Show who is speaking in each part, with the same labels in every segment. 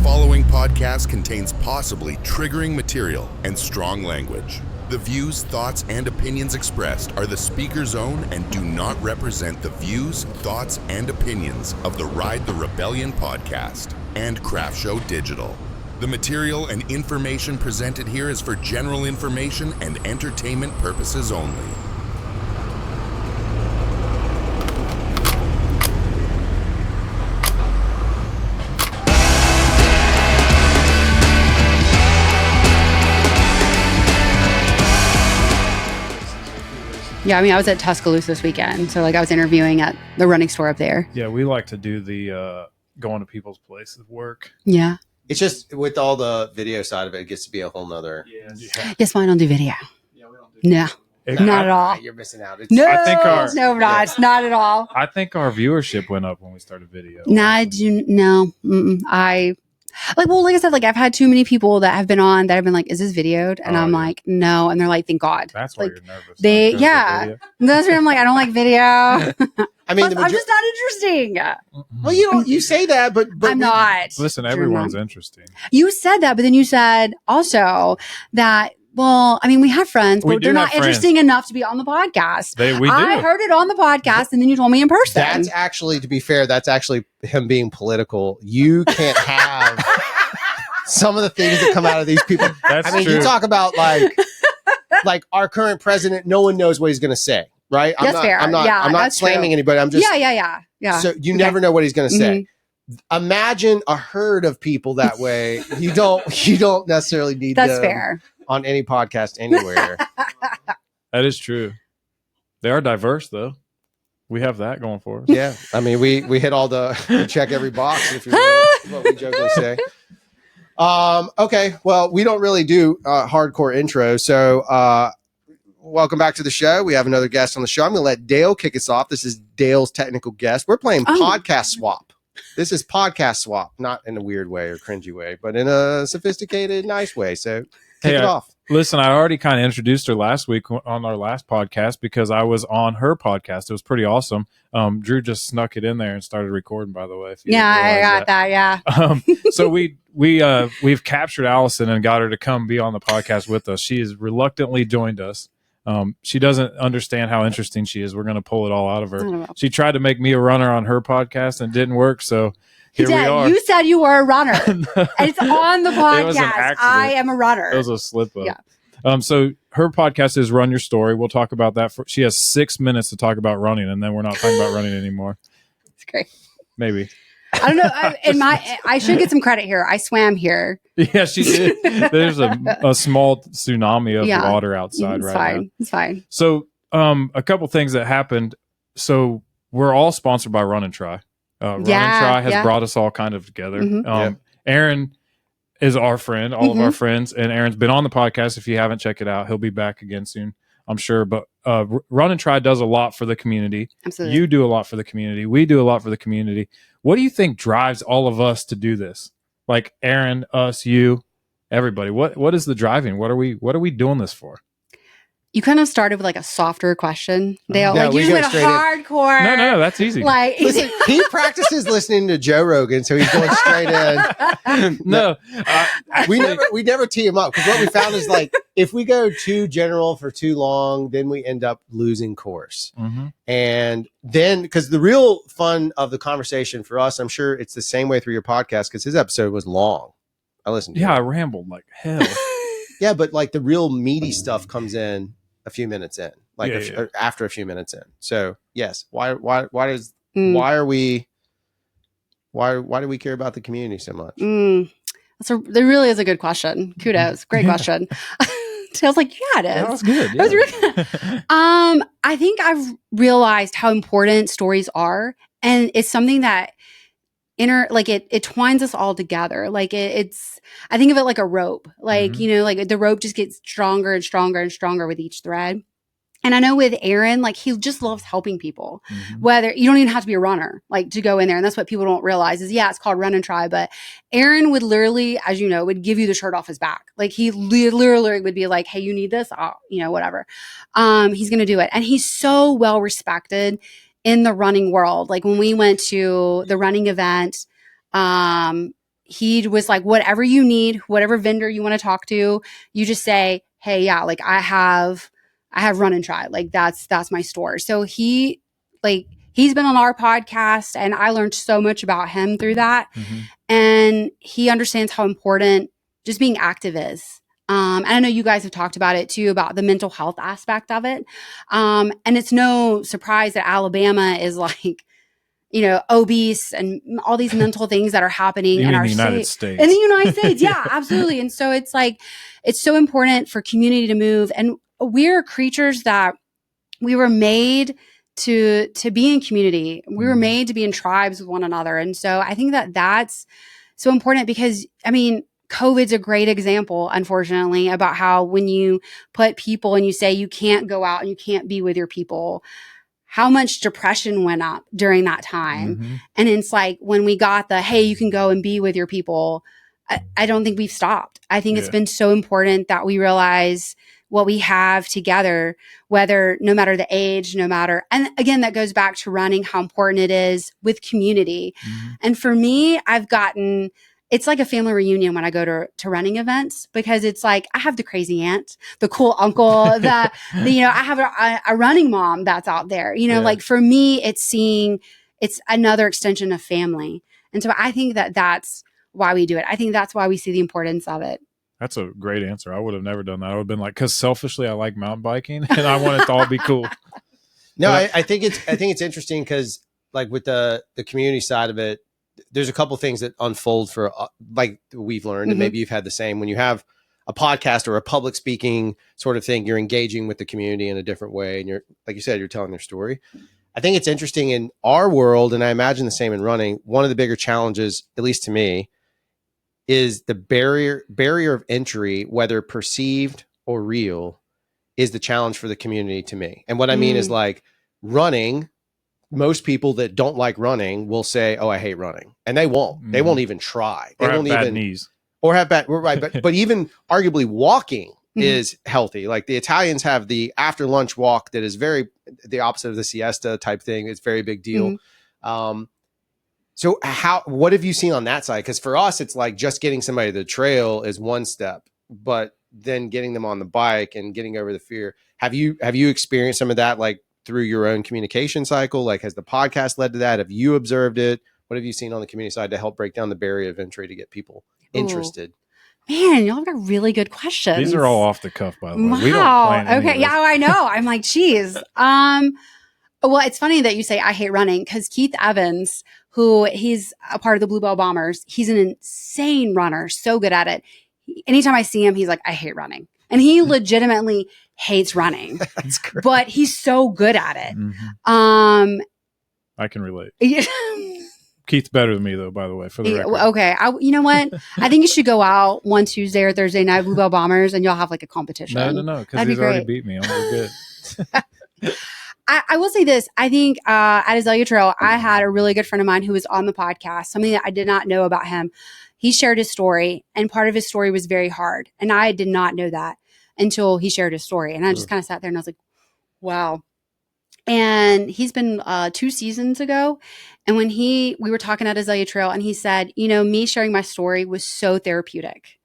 Speaker 1: following podcast contains possibly triggering material and strong language. The views, thoughts, and opinions expressed are the speaker's own and do not represent the views, thoughts, and opinions of the Ride the Rebellion podcast and Craft Show Digital. The material and information presented here is for general information and entertainment purposes only.
Speaker 2: Yeah, I mean, I was at Tuscaloosa this weekend, so I was interviewing at the running store up there.
Speaker 3: Yeah, we like to do the going to people's places work.
Speaker 2: Yeah.
Speaker 4: It's just with all the video side of it, it gets to be a whole nother.
Speaker 2: Yes, mine don't do video.
Speaker 3: Yeah, we don't do
Speaker 2: No, not at all.
Speaker 4: You're missing out.
Speaker 2: No,
Speaker 3: I think
Speaker 2: not at all.
Speaker 3: I think our viewership went up when we started video.
Speaker 2: No, I do no. Like I said, I've had too many people that have been on that have been like, "Is this videoed?" And I'm like, "No," and they're like, "Thank God."
Speaker 3: That's why you're nervous.
Speaker 2: That's why I'm like, I don't like video.
Speaker 4: I mean,
Speaker 2: I'm just not interesting.
Speaker 4: Well, you say that, but
Speaker 2: I'm not.
Speaker 3: Listen, everyone's interesting.
Speaker 2: You said that, but then you said also that. Well, I mean, we have friends, but they're not interesting enough to be on the podcast. I heard it on the podcast, and then you told me in person.
Speaker 4: That's actually, to be fair, that's actually him being political. You can't have some of the things that come out of these people.
Speaker 3: That's true.
Speaker 4: You talk about like our current president. No one knows what he's going to say, right? I'm not slamming anybody. I'm just
Speaker 2: yeah.
Speaker 4: So you never know what he's going to say. Imagine a herd of people that way. You don't necessarily need.
Speaker 2: That's fair.
Speaker 4: On any podcast anywhere.
Speaker 3: That is true. They are diverse, though. We have that going for us.
Speaker 4: Yeah. I mean, we hit we check every box, if you will, what we jokingly say. Okay. Well, we don't really do hardcore intros. So welcome back to the show. We have another guest on the show. I'm going to let Dale kick us off. This is Dale's technical guest. We're playing Podcast Swap. This is Podcast Swap, not in a weird way or cringy way, but in a sophisticated, nice way. So kick it off.
Speaker 3: Listen, I already kind of introduced her last week on our last podcast because I was on her podcast. It was pretty awesome. Drew just snuck it in there and started recording, by the way.
Speaker 2: Yeah, I got that. Yeah.
Speaker 3: So we've captured Allison and got her to come be on the podcast with us. She has reluctantly joined us. She doesn't understand how interesting she is. We're going to pull it all out of her. She tried to make me a runner on her podcast and it didn't work. So here we are.
Speaker 2: You said you were a runner. And it's on the podcast. I am a runner.
Speaker 3: It was a slip up. Yeah. So her podcast is Run Your Story. We'll talk about that. She has 6 minutes to talk about running, and then we're not talking about running anymore.
Speaker 2: It's great.
Speaker 3: Maybe.
Speaker 2: I don't know. I should get some credit here. I swam here.
Speaker 3: Yeah, she did. There's a small tsunami of water outside now.
Speaker 2: It's fine.
Speaker 3: So a couple things that happened. So we're all sponsored by Run and Try. Run and Try has brought us all kind of together.
Speaker 2: Mm-hmm.
Speaker 3: Aaron is our friend, all of our friends, and Aaron's been on the podcast. If you haven't, check it out. He'll be back again soon, I'm sure. But Run and Try does a lot for the community.
Speaker 2: Absolutely.
Speaker 3: You do a lot for the community. We do a lot for the community. What do you think drives all of us to do this? Like Aaron, us, you, everybody. What is the driving? What are we doing this for?
Speaker 2: You kind of started with a softer question, Dale.
Speaker 4: Yeah,
Speaker 2: you went hardcore.
Speaker 3: No, that's easy.
Speaker 4: Listen, he practices listening to Joe Rogan, so he's going straight in. We never tee him up because what we found is if we go too general for too long, then we end up losing course.
Speaker 3: Mm-hmm.
Speaker 4: And then because the real fun of the conversation for us, I'm sure it's the same way through your podcast because his episode was long. I listened to it.
Speaker 3: I rambled like hell.
Speaker 4: Yeah, but the real meaty stuff comes in a few minutes in, after a few minutes in. So yes, why do we care about the community so much?
Speaker 2: That really is a good question. Kudos, great question. Dale's like, yeah, it is.
Speaker 3: That was good.
Speaker 2: That was really good. I think I've realized how important stories are, and it's something that it twines us all together. It's I think of it like a rope. The rope just gets stronger and stronger and stronger with each thread. And I know with Aaron, he just loves helping people. Mm-hmm. Whether you don't even have to be a runner, to go in there. And that's what people don't realize is, it's called Run and Try. But Aaron would literally, as you know, would give you the shirt off his back. He literally would be like, hey, you need this? Whatever. He's going to do it. And he's so well respected in the running world. When we went to the running event, he was like, whatever you need, whatever vendor you want to talk to, you just say, hey, yeah, like I have Run and Try. Like that's my store. So he's been on our podcast and I learned so much about him through that.
Speaker 3: Mm-hmm.
Speaker 2: And he understands how important just being active is. And I know you guys have talked about it too, about the mental health aspect of it. And it's no surprise that Alabama is like, obese and all these mental things that are happening in our
Speaker 3: United
Speaker 2: state.
Speaker 3: States.
Speaker 2: In the United States. Yeah, absolutely. And so it's like, it's so important for community to move. And we're creatures that we were made to be in community. We were made to be in tribes with one another. And so I think that that's so important because, I mean, COVID's a great example, unfortunately, about how when you put people and you say you can't go out and you can't be with your people, how much depression went up during that time.
Speaker 3: Mm-hmm.
Speaker 2: And it's like when we got hey, you can go and be with your people, I don't think we've stopped. I think it's been so important that we realize what we have together, no matter the age, and again, that goes back to running, how important it is with community. Mm-hmm. And for me, it's like a family reunion when I go to running events, because it's like, I have the crazy aunt, the cool uncle, I have a running mom that's out there, like for me, it's another extension of family. And so I think that that's why we do it. I think that's why we see the importance of it.
Speaker 3: That's a great answer. I would have never done that. I would have been like, because selfishly, I like mountain biking and I want it to all be cool.
Speaker 4: No, I think it's interesting because like with the community side of it, there's a couple things that unfold for like we've learned, and maybe you've had the same. When you have a podcast or a public speaking sort of thing, you're engaging with the community in a different way, and you're, like you said, you're telling their story. I think it's interesting in our world, and I imagine the same in running. One of the bigger challenges, at least to me, is the barrier of entry, whether perceived or real, is the challenge for the community to me. And what I mean is like running. Most people that don't like running will say, "Oh, I hate running," and they won't. They won't even try. They won't
Speaker 3: have bad
Speaker 4: even
Speaker 3: knees
Speaker 4: or have bad. Right, but even arguably walking is healthy. Like the Italians have the after lunch walk that is very the opposite of the siesta type thing. It's a very big deal. So what have you seen on that side? Because for us, it's like just getting somebody to the trail is one step, but then getting them on the bike and getting over the fear. Have you experienced some of that, like through your own communication cycle? Like, has the podcast led to that? Have you observed it? What have you seen on the community side to help break down the barrier of entry to get people interested?
Speaker 2: Man, y'all got really good questions.
Speaker 3: These are all off the cuff, by the way.
Speaker 2: Wow.
Speaker 3: We don't plan any
Speaker 2: okay.
Speaker 3: of this.
Speaker 2: Yeah, I know. I'm like, geez. Well, it's funny that you say I hate running, because Keith Evans, he's a part of the Blue Bell Bombers, he's an insane runner, so good at it. Anytime I see him, he's like, I hate running. And he legitimately hates running.
Speaker 4: That's great.
Speaker 2: But he's so good at it.
Speaker 3: I can relate. Keith's better than me, though, by the way, for the record.
Speaker 2: Okay. You know what? I think you should go out one Tuesday or Thursday night, Blue Bell Bombers, and you'll have like a competition.
Speaker 3: No, because he's already beat me. I'm good.
Speaker 2: I will say this. I think at Azalea Trail, I had a really good friend of mine who was on the podcast, something that I did not know about him. He shared his story, and part of his story was very hard. And I did not know that until he shared his story. And I just kind of sat there and I was like, wow. And he's been 2 seasons ago. And when we were talking at Azalea Trail, and he said, me sharing my story was so therapeutic.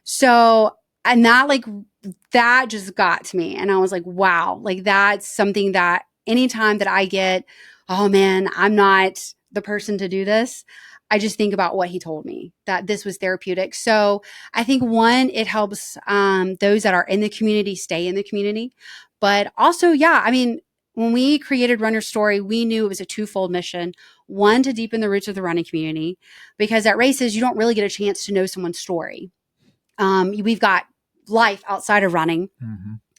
Speaker 2: So, and that just got to me. And I was like, wow, like that's something that anytime that I get, oh man, I'm not the person to do this, I just think about what he told me, that this was therapeutic. So I think one, it helps those that are in the community stay in the community. But also, when we created Runner Story, we knew it was a twofold mission. One, to deepen the roots of the running community, because at races, you don't really get a chance to know someone's story. We've got life outside of running.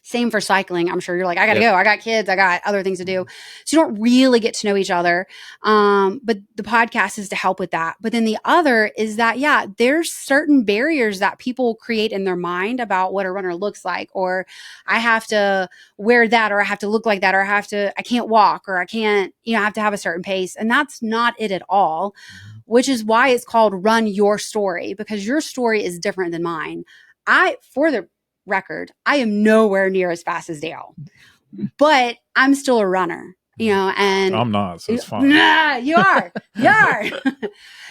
Speaker 2: Same for cycling. I'm sure you're like, I got to go. I got kids. I got other things to do. So you don't really get to know each other. But the podcast is to help with that. But then the other is that, there's certain barriers that people create in their mind about what a runner looks like, or I have to wear that, or I have to look like that, or I can't walk, or I can't, I have to have a certain pace. And that's not it at all, which is why it's called Run Your Story, because your story is different than mine. For the record, I am nowhere near as fast as Dale, but I'm still a runner. And
Speaker 3: I'm not, so it's fine.
Speaker 2: Nah, you are.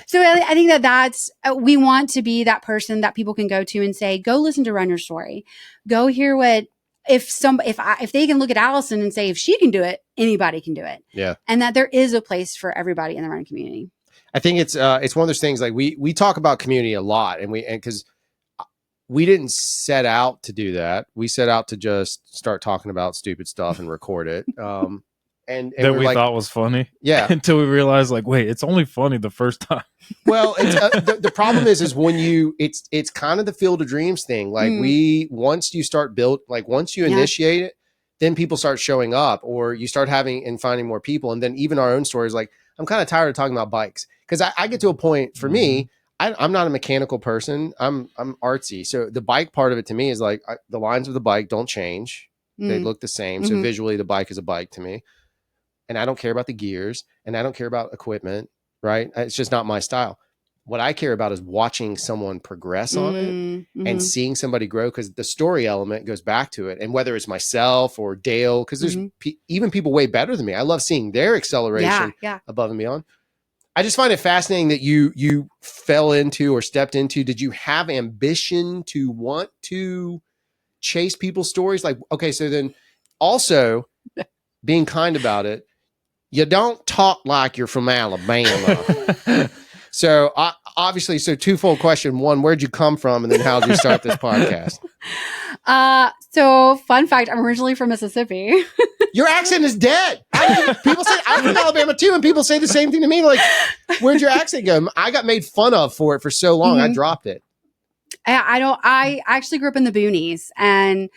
Speaker 2: So I think that's, we want to be that person that people can go to and say, go listen to Run Your Story. Go hear what, if they can look at Allison and say, if she can do it, anybody can do it.
Speaker 4: Yeah.
Speaker 2: And that there is a place for everybody in the running community.
Speaker 4: I think it's one of those things, like we talk about community a lot, and because we didn't set out to do that. We set out to just start talking about stupid stuff and record it. And
Speaker 3: that we thought was funny.
Speaker 4: Yeah.
Speaker 3: Until we realized, like, wait, it's only funny the first time.
Speaker 4: Well, it's, the problem is when it's kind of the Field of Dreams thing. Like once you start once you initiate it, then people start showing up, or you start having and finding more people. And then even our own stories, like, I'm kind of tired of talking about bikes, because I get to a point, for me, I'm not a mechanical person. I'm artsy. So the bike part of it to me is like, the lines of the bike don't change. They look the same. So visually the bike is a bike to me. And I don't care about the gears, and I don't care about equipment, right? It's just not my style. What I care about is watching someone progress on it and seeing somebody grow, because the story element goes back to it. And whether it's myself or Dale, because there's even people way better than me. I love seeing their acceleration above and beyond. I just find it fascinating that you fell into or stepped into. Did you have ambition to want to chase people's stories? Like, okay, so then also being kind about it, you don't talk like you're from Alabama. So obviously, twofold question. One, where'd you come from? And then how did you start this podcast?
Speaker 2: So fun fact, I'm originally from Mississippi.
Speaker 4: Your accent is dead. People say I'm from Alabama too. And people say the same thing to me. Like, where'd your accent go? I got made fun of for it for so long. I dropped it.
Speaker 2: I actually grew up in the boonies, and,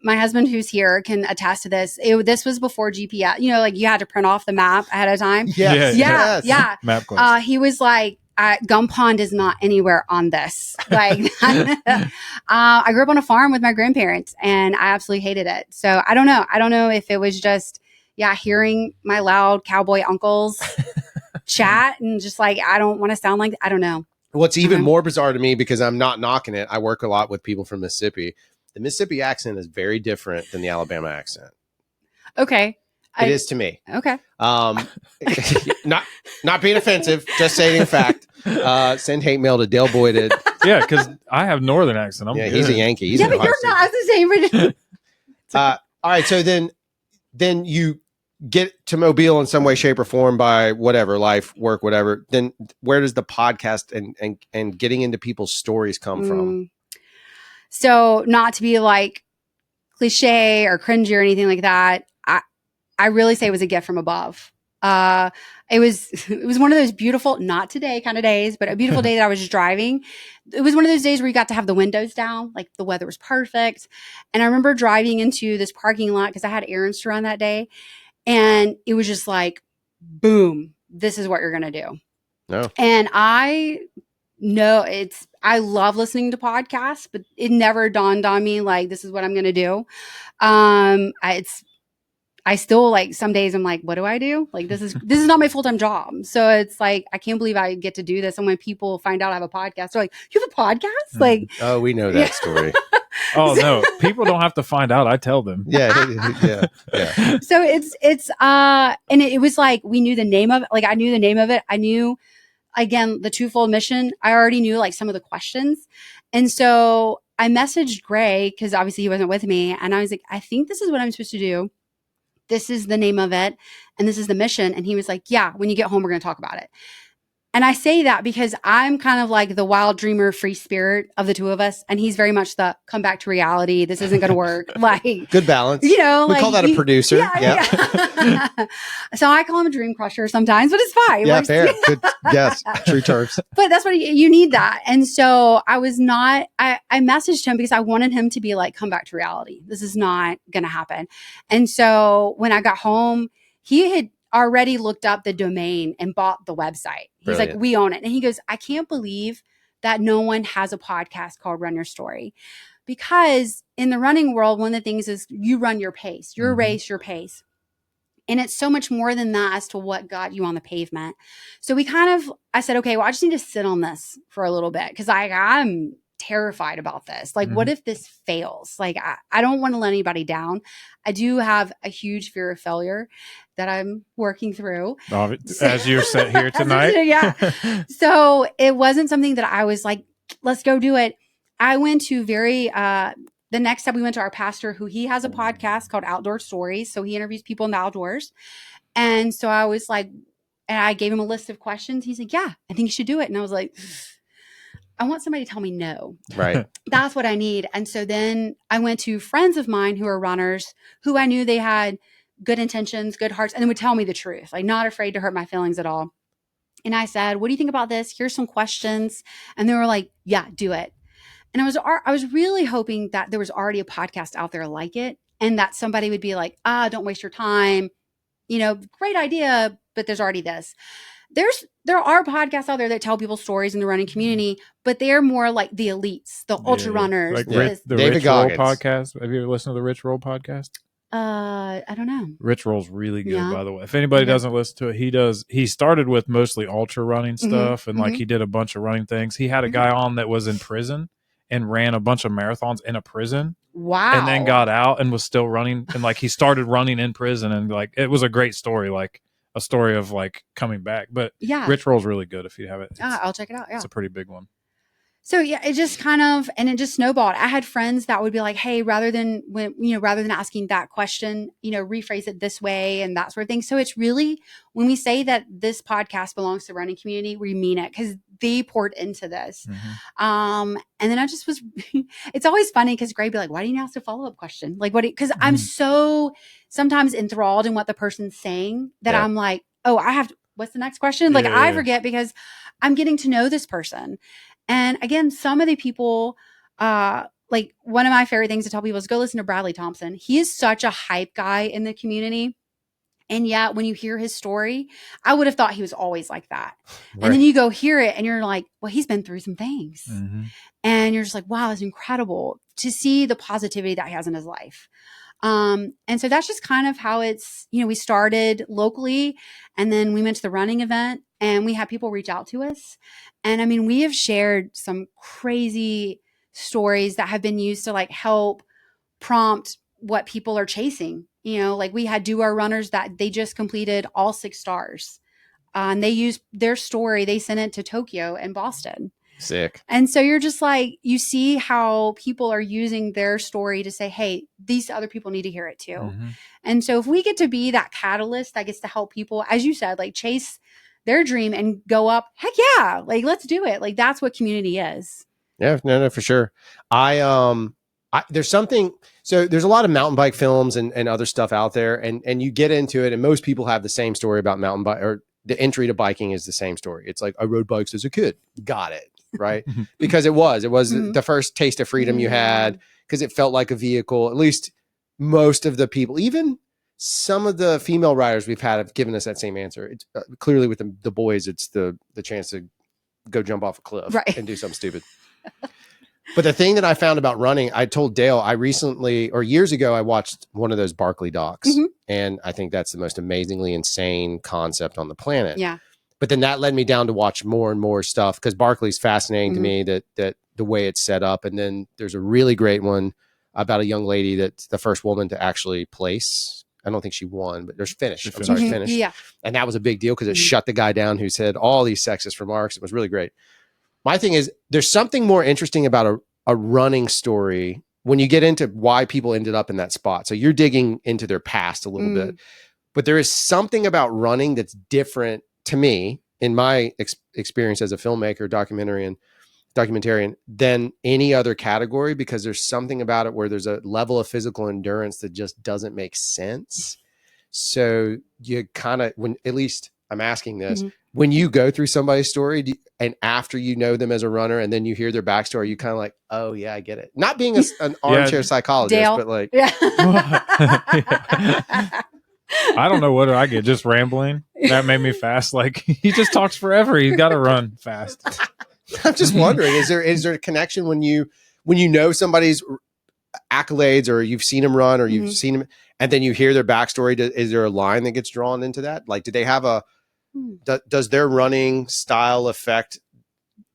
Speaker 2: my husband, who's here, can attest to this. This was before GPS. Like, you had to print off the map ahead of time.
Speaker 4: Yes.
Speaker 2: Yeah.
Speaker 3: Map quest.
Speaker 2: He was like, Gum Pond is not anywhere on this. Like, I grew up on a farm with my grandparents, and I absolutely hated it. So I don't know. I don't know if it was just, hearing my loud cowboy uncles chat and just like, I don't want to sound like, I don't know.
Speaker 4: What's even more bizarre to me, because I'm not knocking it, I work a lot with people from Mississippi. The Mississippi accent is very different than the Alabama accent.
Speaker 2: Okay.
Speaker 4: It is to me.
Speaker 2: Okay.
Speaker 4: Not being offensive, just stating fact. Send hate mail to Dale Boyd.
Speaker 3: Yeah, because I have northern accent.
Speaker 4: He's a Yankee. He's
Speaker 2: but you're not the same.
Speaker 4: All right. So then you get to Mobile in some way, shape, or form by whatever, life, work, whatever. Then where does the podcast and getting into people's stories come from?
Speaker 2: So, not to be like cliche or cringy or anything like that, I really say it was a gift from above. It was one of those beautiful, not today kind of days, but a beautiful day that I was just driving. It was one of those days where you got to have the windows down, like the weather was perfect. And I remember driving into this parking lot because I had errands to run that day. And it was just like, boom, this is what you're going to do.
Speaker 4: No.
Speaker 2: And I love listening to podcasts, but it never dawned on me like, this is what I'm going to do. I still, like, some days I'm like, what do I do? Like, this is not my full-time job. So it's like, I can't believe I get to do this. And when people find out I have a podcast, they're like, you have a podcast? Like,
Speaker 4: oh, we know that story.
Speaker 3: Oh, no, people don't have to find out. I tell them.
Speaker 4: Yeah.
Speaker 2: So it's and it was like, we knew the name of it. Like, I knew the name of it. I knew, again, the twofold mission. I already knew like some of the questions. And so I messaged Gray, because obviously he wasn't with me. And I was like, I think this is what I'm supposed to do. This is the name of it. And this is the mission. And he was like, yeah, when you get home, we're going to talk about it. And I say that because I'm kind of like the wild dreamer, free spirit of the two of us. And he's very much the come back to reality. This isn't going to work. Like,
Speaker 4: good balance.
Speaker 2: We
Speaker 4: call that a producer.
Speaker 2: Yeah. So I call him a dream crusher sometimes, but it's fine.
Speaker 4: Yeah, fair. Good. Yes. True terms.
Speaker 2: But that's what you need that. And so I messaged him because I wanted him to be like, come back to reality. This is not going to happen. And so when I got home, he had already looked up the domain and bought the website. He's
Speaker 4: Brilliant.
Speaker 2: like, we own it. And he goes, I can't believe that no one has a podcast called Run Your Story. Because in the running world, one of the things is you run your pace, your race, your pace. And it's so much more than that as to what got you on the pavement. So I said, okay, well, I just need to sit on this for a little bit because I'm terrified about this. Like, what if this fails? Like, I don't want to let anybody down. I do have a huge fear of failure that I'm working through.
Speaker 3: As you're set here tonight.
Speaker 2: Yeah. So it wasn't something that I was like, let's go do it. I went to the next step, we went to our pastor, who he has a podcast called Outdoor Stories. So he interviews people in the outdoors. And so I was like, and I gave him a list of questions. He's like, yeah, I think you should do it. And I was like, I want somebody to tell me no.
Speaker 4: Right.
Speaker 2: That's what I need. And so then I went to friends of mine who are runners, who I knew they had good intentions, good hearts, and they would tell me the truth, like not afraid to hurt my feelings at all. And I said, what do you think about this? Here's some questions. And they were like, yeah, do it. And I was really hoping that there was already a podcast out there like it, and that somebody would be like, don't waste your time. Great idea, but there's already this. There are podcasts out there that tell people stories in the running community, but they're more like the elites, the ultra runners.
Speaker 3: Like the
Speaker 4: David
Speaker 3: Rich Roll
Speaker 4: Goggins.
Speaker 3: podcast. Have you ever listened to the Rich Roll podcast?
Speaker 2: I don't know.
Speaker 3: Rich Roll's really good, by the way. If anybody doesn't listen to it, he started with mostly ultra running stuff, and like he did a bunch of running things. He had a guy on that was in prison and ran a bunch of marathons in a prison.
Speaker 2: Wow.
Speaker 3: And then got out and was still running, and like he started running in prison, and like it was a great story, like a story of like coming back. But Rich Roll's really good if you have it.
Speaker 2: I'll check it out. Yeah.
Speaker 3: It's a pretty big one.
Speaker 2: So yeah, it just it just snowballed. I had friends that would be like, hey, rather than asking that question, rephrase it this way and that sort of thing. So it's really, when we say that this podcast belongs to the running community, we mean it, because they poured into this. And then I just was, it's always funny because Greg be like, why didn't you ask a follow-up question? Like because I'm so sometimes enthralled in what the person's saying that I'm like, oh, what's the next question? Like I forget because I'm getting to know this person. And again, some of the people, like one of my favorite things to tell people is go listen to Bradley Thompson. He is such a hype guy in the community. And yet when you hear his story, I would have thought he was always like that. Right. And then you go hear it and you're like, well, he's been through some things. And you're just like, wow, it's incredible to see the positivity that he has in his life. And so that's just kind of how it's, we started locally, and then we went to the running event and we had people reach out to us. And I mean, we have shared some crazy stories that have been used to like help prompt what people are chasing. Like we had Do Our Runners that they just completed all 6 stars. And they used their story. They sent it to Tokyo and Boston.
Speaker 4: Sick.
Speaker 2: And so you're just like, you see how people are using their story to say, hey, these other people need to hear it too. And so if we get to be that catalyst that gets to help people, as you said, like chase their dream and go up, heck yeah, like let's do it. Like that's what community is.
Speaker 4: Yeah, no, for sure. There's something, so there's a lot of mountain bike films and other stuff out there, and you get into it and most people have the same story about mountain bike, or the entry to biking is the same story. It's like, I rode bikes as a kid. Got it. Right. Because it was the first taste of freedom you had, because it felt like a vehicle. At least most of the people, even some of the female riders we've had, have given us that same answer. It's clearly with the boys, it's the chance to go jump off a cliff and do something stupid. But the thing that I found about running, I told Dale, I recently, or years ago, I watched one of those Barkley docs, and I think that's the most amazingly insane concept on the planet.
Speaker 2: Yeah.
Speaker 4: But then that led me down to watch more and more stuff, because Barkley's fascinating to me, that the way it's set up. And then there's a really great one about a young lady that's the first woman to actually place. I don't think she won, but there's finished. I'm sorry, finished.
Speaker 2: Yeah.
Speaker 4: And that was a big deal because it shut the guy down who said all these sexist remarks. It was really great. My thing is, there's something more interesting about a running story when you get into why people ended up in that spot. So you're digging into their past a little bit, but there is something about running that's different to me, in my experience as a filmmaker, documentarian, than any other category, because there's something about it where there's a level of physical endurance that just doesn't make sense. So you kind of, when, at least I'm asking this, when you go through somebody's story and after you know them as a runner and then you hear their backstory, you kind of like, oh yeah, I get it. Not being an armchair psychologist,
Speaker 2: Dale.
Speaker 4: but like,
Speaker 3: I don't know what I get, just rambling. That made me fast. Like he just talks forever. He's got to run fast.
Speaker 4: I'm just wondering, is there a connection when you know somebody's accolades, or you've seen them run, or you've seen them, and then you hear their backstory? Is there a line that gets drawn into that? Like, do they have does their running style affect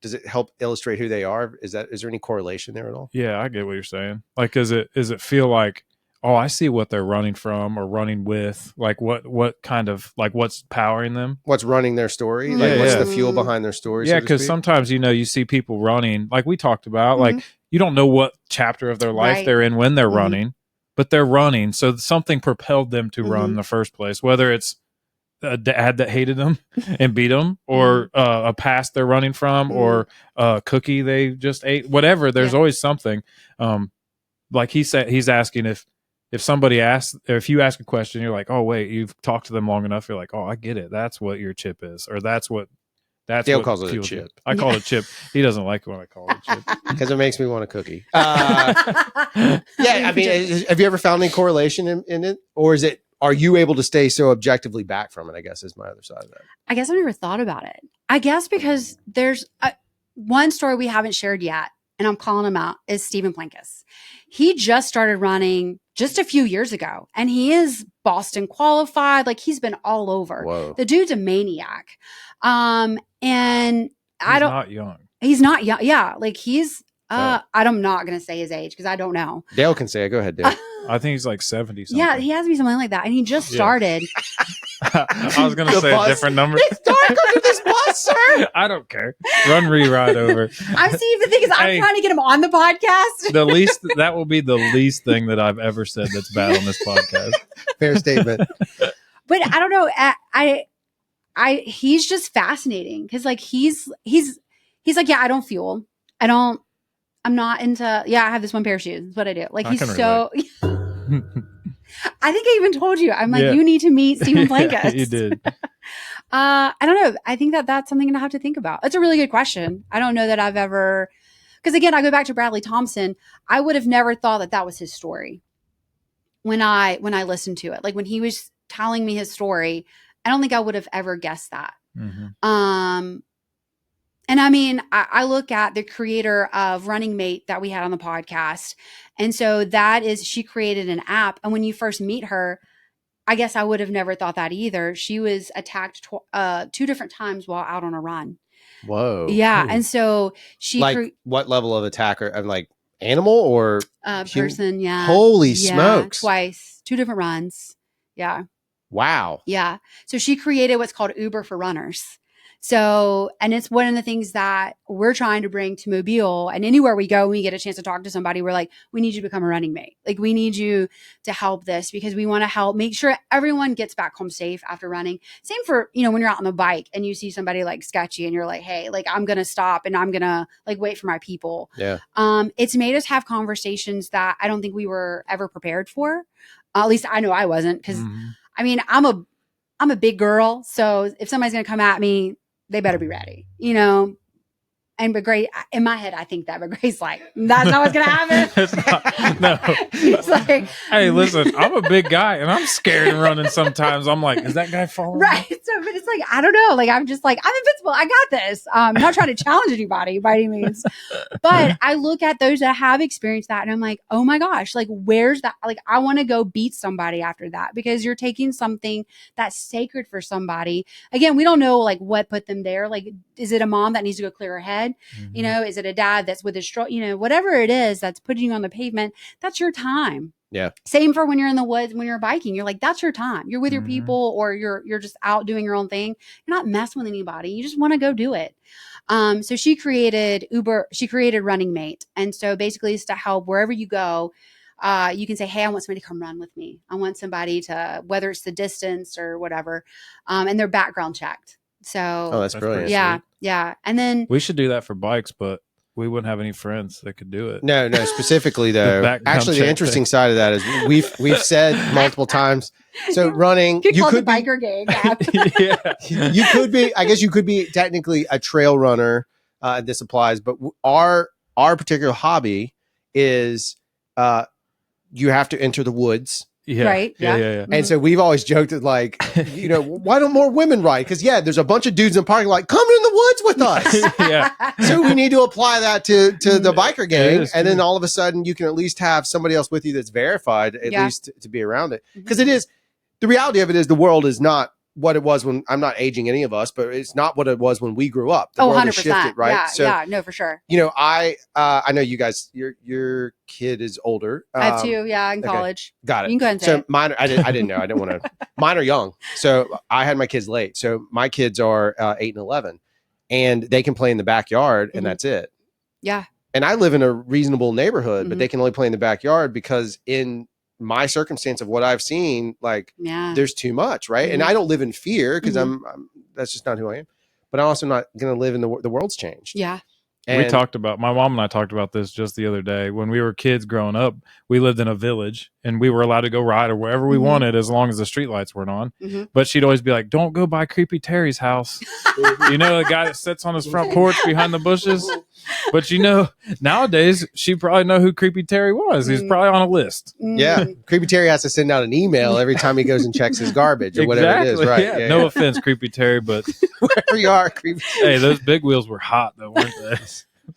Speaker 4: does it help illustrate who they are? Is there any correlation there at all?
Speaker 3: Yeah, I get what you're saying. Like, is it feel like, oh, I see what they're running from or running with? Like, what kind of, like, what's powering them?
Speaker 4: What's running their story? Like, what's the fuel behind their story?
Speaker 3: Yeah, because sometimes, you see people running, like we talked about, like, you don't know what chapter of their life they're in when they're running, but they're running. So something propelled them to run in the first place, whether it's a dad that hated them and beat them, or a past they're running from, or a cookie they just ate, whatever. There's always something. Like he said, he's asking if somebody asks, or if you ask a question, you're like, oh wait, you've talked to them long enough. You're like, oh, I get it. That's what your chip is, or that's
Speaker 4: Dale
Speaker 3: what
Speaker 4: calls it a chip.
Speaker 3: I call it a chip. He doesn't like when I call it a chip
Speaker 4: because it makes me want a cookie. Yeah, I mean, have you ever found any correlation in it, or are you able to stay so objectively back from it? I guess is my other side of that.
Speaker 2: I guess I never thought about it. I guess because there's one story we haven't shared yet, and I'm calling him out, is Stephen Plankus. He just started running just a few years ago, and he is Boston qualified. Like, he's been all over.
Speaker 4: Whoa.
Speaker 2: The dude's a maniac. And
Speaker 3: he's not young.
Speaker 2: He's not young. Yeah. Like, he's, I'm not going to say his age because I don't know.
Speaker 4: Dale can say it. Go ahead, Dale.
Speaker 3: I think he's like 70 something.
Speaker 2: Yeah, he has to be something like that. And he just started.
Speaker 3: I was going to say a different number.
Speaker 4: It's dark under this bus, sir.
Speaker 3: I don't care. Run ride over.
Speaker 2: I'm seeing the thing is I'm trying to get him on the podcast.
Speaker 3: That will be the least thing that I've ever said that's bad on this podcast.
Speaker 4: Fair statement.
Speaker 2: But I don't know. He's just fascinating because like he's like, yeah, I don't fuel. I'm not into, I have this one pair of shoes. That's what I do. Like, he's so, I think I even told you, I'm like, you need to meet Stephen Plankus.
Speaker 3: You did.
Speaker 2: I don't know. I think that's something to have to think about. That's a really good question. I don't know that I've ever, because again, I go back to Bradley Thompson. I would have never thought that was his story when I listened to it. Like, when he was telling me his story, I don't think I would have ever guessed that. Mm-hmm. And I mean, I look at the creator of Running Mate that we had on the podcast. And so she created an app. And when you first meet her, I guess I would have never thought that either. She was attacked 2 different times while out on a run.
Speaker 4: Whoa.
Speaker 2: Yeah. And so
Speaker 4: what level of attacker? I'm like animal or
Speaker 2: person? Yeah.
Speaker 4: Holy smokes.
Speaker 2: Twice, 2 different runs. Yeah.
Speaker 4: Wow.
Speaker 2: Yeah. So she created what's called Uber for runners. So, and it's one of the things that we're trying to bring to Mobile, and anywhere we go, we get a chance to talk to somebody. We're like, we need you to become a running mate. Like, we need you to help this because we want to help make sure everyone gets back home safe after running. Same for, when you're out on the bike and you see somebody like sketchy and you're like, hey, like, I'm going to stop and I'm going to like wait for my people.
Speaker 4: Yeah.
Speaker 2: It's made us have conversations that I don't think we were ever prepared for. At least I know I wasn't, because I mean, I'm a big girl. So if somebody's going to come at me, they better be ready, but Grace, in my head, I think that, but Grace like, that's not what's going to happen.
Speaker 3: No.
Speaker 2: He's like,
Speaker 3: hey, listen, I'm a big guy and I'm scared of running sometimes. I'm like, is that guy falling?
Speaker 2: Right. So, but it's like, I don't know. Like, I'm just like, I'm invincible. I got this. I'm not trying to challenge anybody by any means, but I look at those that have experienced that and I'm like, oh my gosh, like, where's that? Like, I want to go beat somebody after that, because you're taking something that's sacred for somebody. Again, we don't know like what put them there. Like, is it a mom that needs to go clear her head? Is it a dad that's with his stroke? Whatever it is that's putting you on the pavement, that's your time.
Speaker 4: Yeah. Same
Speaker 2: for when you're in the woods, when you're biking, you're like, that's your time. You're with your people, or you're just out doing your own thing. You're not messing with anybody. You just want to go do it. So she created Running Mate. And so basically it's to help wherever you go. You can say, hey, I want somebody to come run with me. I want somebody to, whether it's the distance or whatever. And they're background checked. So
Speaker 4: that's brilliant.
Speaker 2: Yeah. Yeah. And then
Speaker 3: we should do that for bikes, but we wouldn't have any friends that could do it.
Speaker 4: No, specifically though. Actually, the interesting side of that is we've said multiple times. So running,
Speaker 2: you could be biker gang.
Speaker 4: Yeah. You could be, I guess you could be technically a trail runner. This applies, but our particular hobby is you have to enter the woods.
Speaker 3: Yeah.
Speaker 2: Right.
Speaker 3: Yeah.
Speaker 4: And so we've always joked that, like, why don't more women ride? Because there's a bunch of dudes in the parking lot, come in the woods with us.
Speaker 3: Yeah.
Speaker 4: So we need to apply that to the biker gang, and then all of a sudden you can at least have somebody else with you that's verified, at least to be around it. Because it is, the reality of it is, the world is not what it was when I'm not aging any of us, but it's not what it was when we grew up. The
Speaker 2: Oh,
Speaker 4: world
Speaker 2: 100%.
Speaker 4: has shifted, right?
Speaker 2: Yeah,
Speaker 4: So,
Speaker 2: yeah, no, for sure.
Speaker 4: you know, I know you guys, your kid is older.
Speaker 2: I have 2, yeah, in college.
Speaker 4: Got it.
Speaker 2: You can go ahead and say
Speaker 4: So
Speaker 2: it.
Speaker 4: mine, I didn't know. I didn't want to. Mine are young. So I had my kids late. So my kids are 8 and 11, and they can play in the backyard, and that's it.
Speaker 2: Yeah.
Speaker 4: And I live in a reasonable neighborhood, but they can only play in the backyard because in my circumstance of what I've seen, like there's too much, right? And I don't live in fear because I'm that's just not who I am. But I'm also not going to live in the world's changed.
Speaker 2: Yeah.
Speaker 3: And my mom and I talked about this just the other day. When we were kids growing up, we lived in a village and we were allowed to go ride or wherever we wanted as long as the streetlights weren't on. But she'd always be like, don't go by Creepy Terry's house. You know, the guy that sits on his front porch behind the bushes. But you know, nowadays, she probably know who Creepy Terry was. He's probably on a list.
Speaker 4: Yeah. Creepy Terry has to send out an email every time he goes and checks his garbage or whatever it is. Right.
Speaker 3: Yeah. No offense, Creepy Terry, but
Speaker 4: wherever you are, Creepy Terry.
Speaker 3: Hey, those big wheels were hot though, weren't they?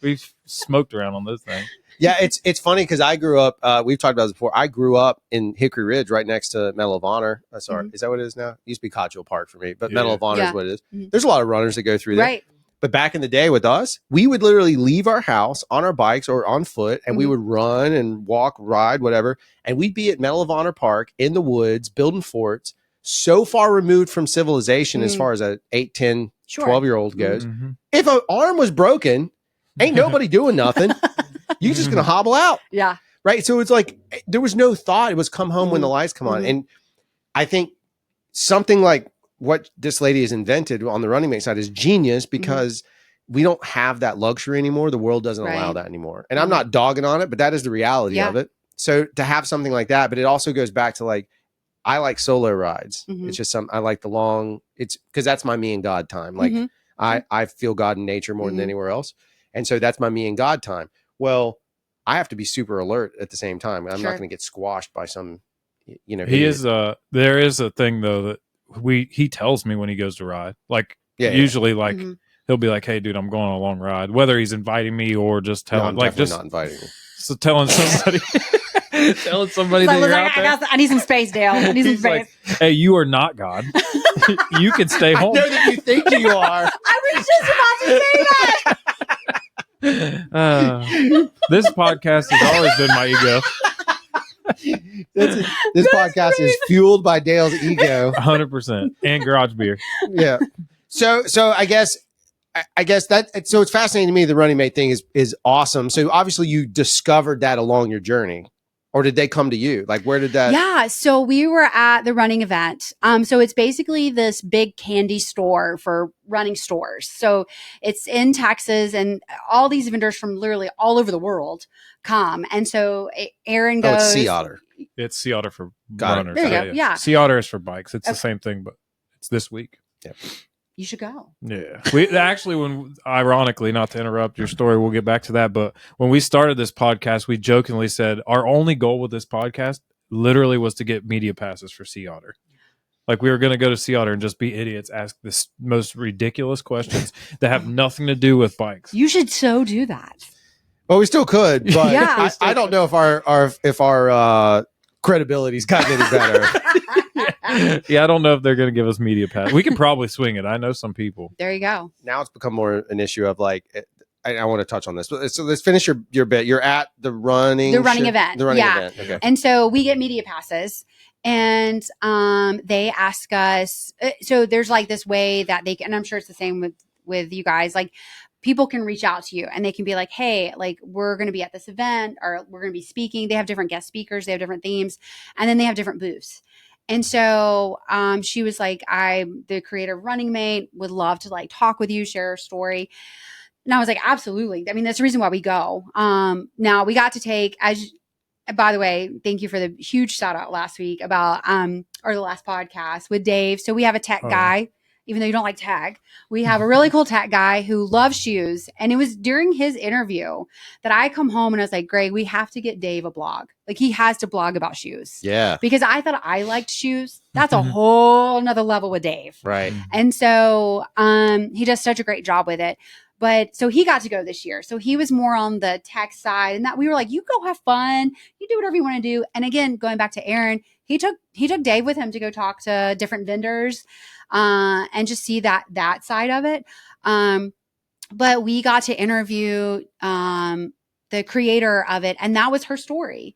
Speaker 3: We smoked around on those things.
Speaker 4: Yeah, it's funny because I grew up, we've talked about this before. I grew up in Hickory Ridge right next to Medal of Honor. Sorry, is that what it is now? It used to be Cottrell Park for me, but Medal of Honor is what it is. There's a lot of runners that go through there. Right. But back in the day with us, we would literally leave our house on our bikes or on foot, and we would run and walk, ride, whatever. And we'd be at Medal of Honor Park in the woods, building forts, so far removed from civilization as far as a 8, 10, 12-year-old goes. If an arm was broken, ain't nobody doing nothing. You're just going to hobble out.
Speaker 2: Yeah.
Speaker 4: Right. So it's like, there was no thought. It was come home when the lights come on. And I think something like what this lady has invented on the running mate side is genius because we don't have that luxury anymore. The world doesn't allow that anymore. And I'm not dogging on it, but that is the reality of it. So to have something like that, but it also goes back to like, I like solo rides. It's just I like the long, it's because that's my me and God time. Like I feel God in nature more than anywhere else. And so that's my me and God time. Well, I have to be super alert at the same time. I'm not going to get squashed by some, you know.
Speaker 3: There is a thing though that he tells me when he goes to ride. Like usually like he'll be like, "Hey dude, I'm going on a long ride." Whether he's inviting me or just telling just
Speaker 4: not inviting me.
Speaker 3: So telling somebody telling somebody that you're out there.
Speaker 2: I need some space, Dale. I need some space.
Speaker 3: Like, hey, you are not God. You can stay home.
Speaker 4: I know that you think you are.
Speaker 2: I was just about to say that.
Speaker 3: This podcast has always been my ego.
Speaker 4: This podcast is fueled by Dale's ego,
Speaker 3: 100%, and garage beer.
Speaker 4: Yeah. So I guess that. So it's fascinating to me. The running mate thing is awesome. So obviously you discovered that along your journey. Or did they come to you? Like, where did that?
Speaker 2: Yeah. So we were at the running event. So it's basically this big candy store for running stores. So it's in Texas and all these vendors from literally all over the world come. And so Aaron goes.
Speaker 4: Oh, it's Sea Otter.
Speaker 3: It's Sea Otter for
Speaker 4: Got
Speaker 3: runners.
Speaker 2: There you go. Yeah.
Speaker 3: Sea Otter is for bikes. It's the same thing, but it's this week.
Speaker 4: Yeah.
Speaker 2: You should go.
Speaker 3: Yeah. We actually, ironically, not to interrupt your story, we'll get back to that. But when we started this podcast, we jokingly said our only goal with this podcast literally was to get media passes for Sea Otter. Like we were going to go to Sea Otter and just be idiots, ask the most ridiculous questions that have nothing to do with bikes.
Speaker 2: You should so do that.
Speaker 4: Well, we still could, but I don't know if our credibility's gotten any better.
Speaker 2: Yeah,
Speaker 3: I don't know if they're going to give us media pass. We can probably swing it. I know some people.
Speaker 2: There you go.
Speaker 4: Now it's become more an issue of like, I want to touch on this. So let's finish your bit. You're at the running event. The running event. Okay.
Speaker 2: And so we get media passes and they ask us, so there's like this way that they can, and I'm sure it's the same with you guys, like people can reach out to you and they can be like, hey, like we're going to be at this event or we're going to be speaking. They have different guest speakers. They have different themes and then they have different booths. And so she was like, I'm the creator of Running Mate, would love to like talk with you, share a story. And I was like, absolutely. I mean, that's the reason why we go. Now we got to take, by the way, thank you for the huge shout out last week about, or the last podcast with Dave. So we have a tech guy, even though you don't like tech, we have a really cool tech guy who loves shoes. And it was during his interview that I come home and I was like, Greg, we have to get Dave a blog. Like he has to blog about shoes.
Speaker 4: Yeah.
Speaker 2: Because I thought I liked shoes. That's a whole nother level with Dave.
Speaker 4: Right.
Speaker 2: And so he does such a great job with it. But so he got to go this year. So he was more on the tech side and that we were like, you go have fun. You do whatever you want to do. And again, going back to Aaron, he took Dave with him to go talk to different vendors, and just see that side of it. But we got to interview the creator of it, and that was her story.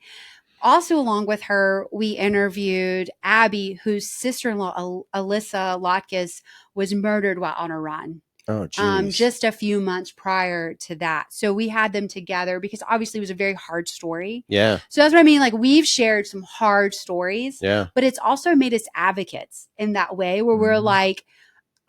Speaker 2: Also, along with her, we interviewed Abby, whose sister-in-law, Alyssa Lotkes, was murdered while on a run.
Speaker 4: Oh, geez.
Speaker 2: Just a few months prior to that. So we had them together because obviously it was a very hard story.
Speaker 4: Yeah.
Speaker 2: So that's what I mean. Like, we've shared some hard stories,
Speaker 4: Yeah.
Speaker 2: but it's also made us advocates in that way where we're like,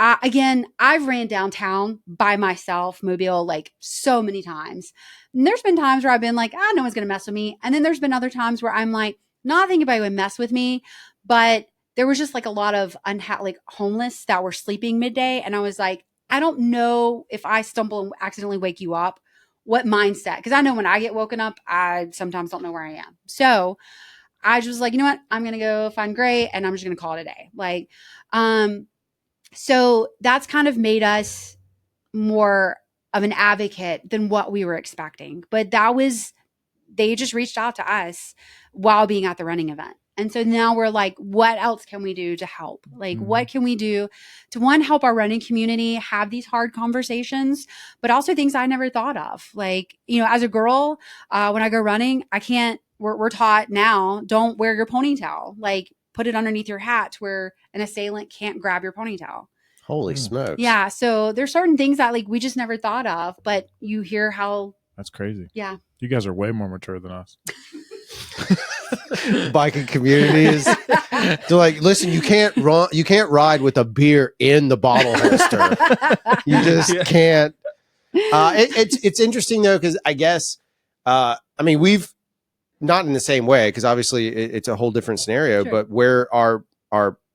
Speaker 2: I've ran downtown by myself, Mobile, like so many times. And there's been times where I've been like, no one's going to mess with me. And then there's been other times where I'm like, not thinking anybody would mess with me, but there was just like a lot of like homeless that were sleeping midday. And I was like, I don't know if I stumble and accidentally wake you up, what mindset? Because I know when I get woken up, I sometimes don't know where I am. So I just was like, you know what? I'm going to go find Gray and I'm just going to call it a day. Like, so that's kind of made us more of an advocate than what we were expecting. But they just reached out to us while being at the running event. And so now we're like, what else can we do to help? Like, what can we do to, one, help our running community have these hard conversations, but also things I never thought of. Like, as a girl, when I go running, we're taught now, don't wear your ponytail. Like, put it underneath your hat where an assailant can't grab your ponytail.
Speaker 4: Holy smokes.
Speaker 2: Yeah. So there's certain things that like we just never thought of, but you hear how.
Speaker 3: That's crazy.
Speaker 2: Yeah.
Speaker 3: You guys are way more mature than us.
Speaker 4: Biking communities. They're like, listen, you can't ride with a beer in the bottle holster. You just can't. It's interesting though, because I guess we've not in the same way, because obviously it's a whole different scenario,
Speaker 2: Sure.
Speaker 4: but where our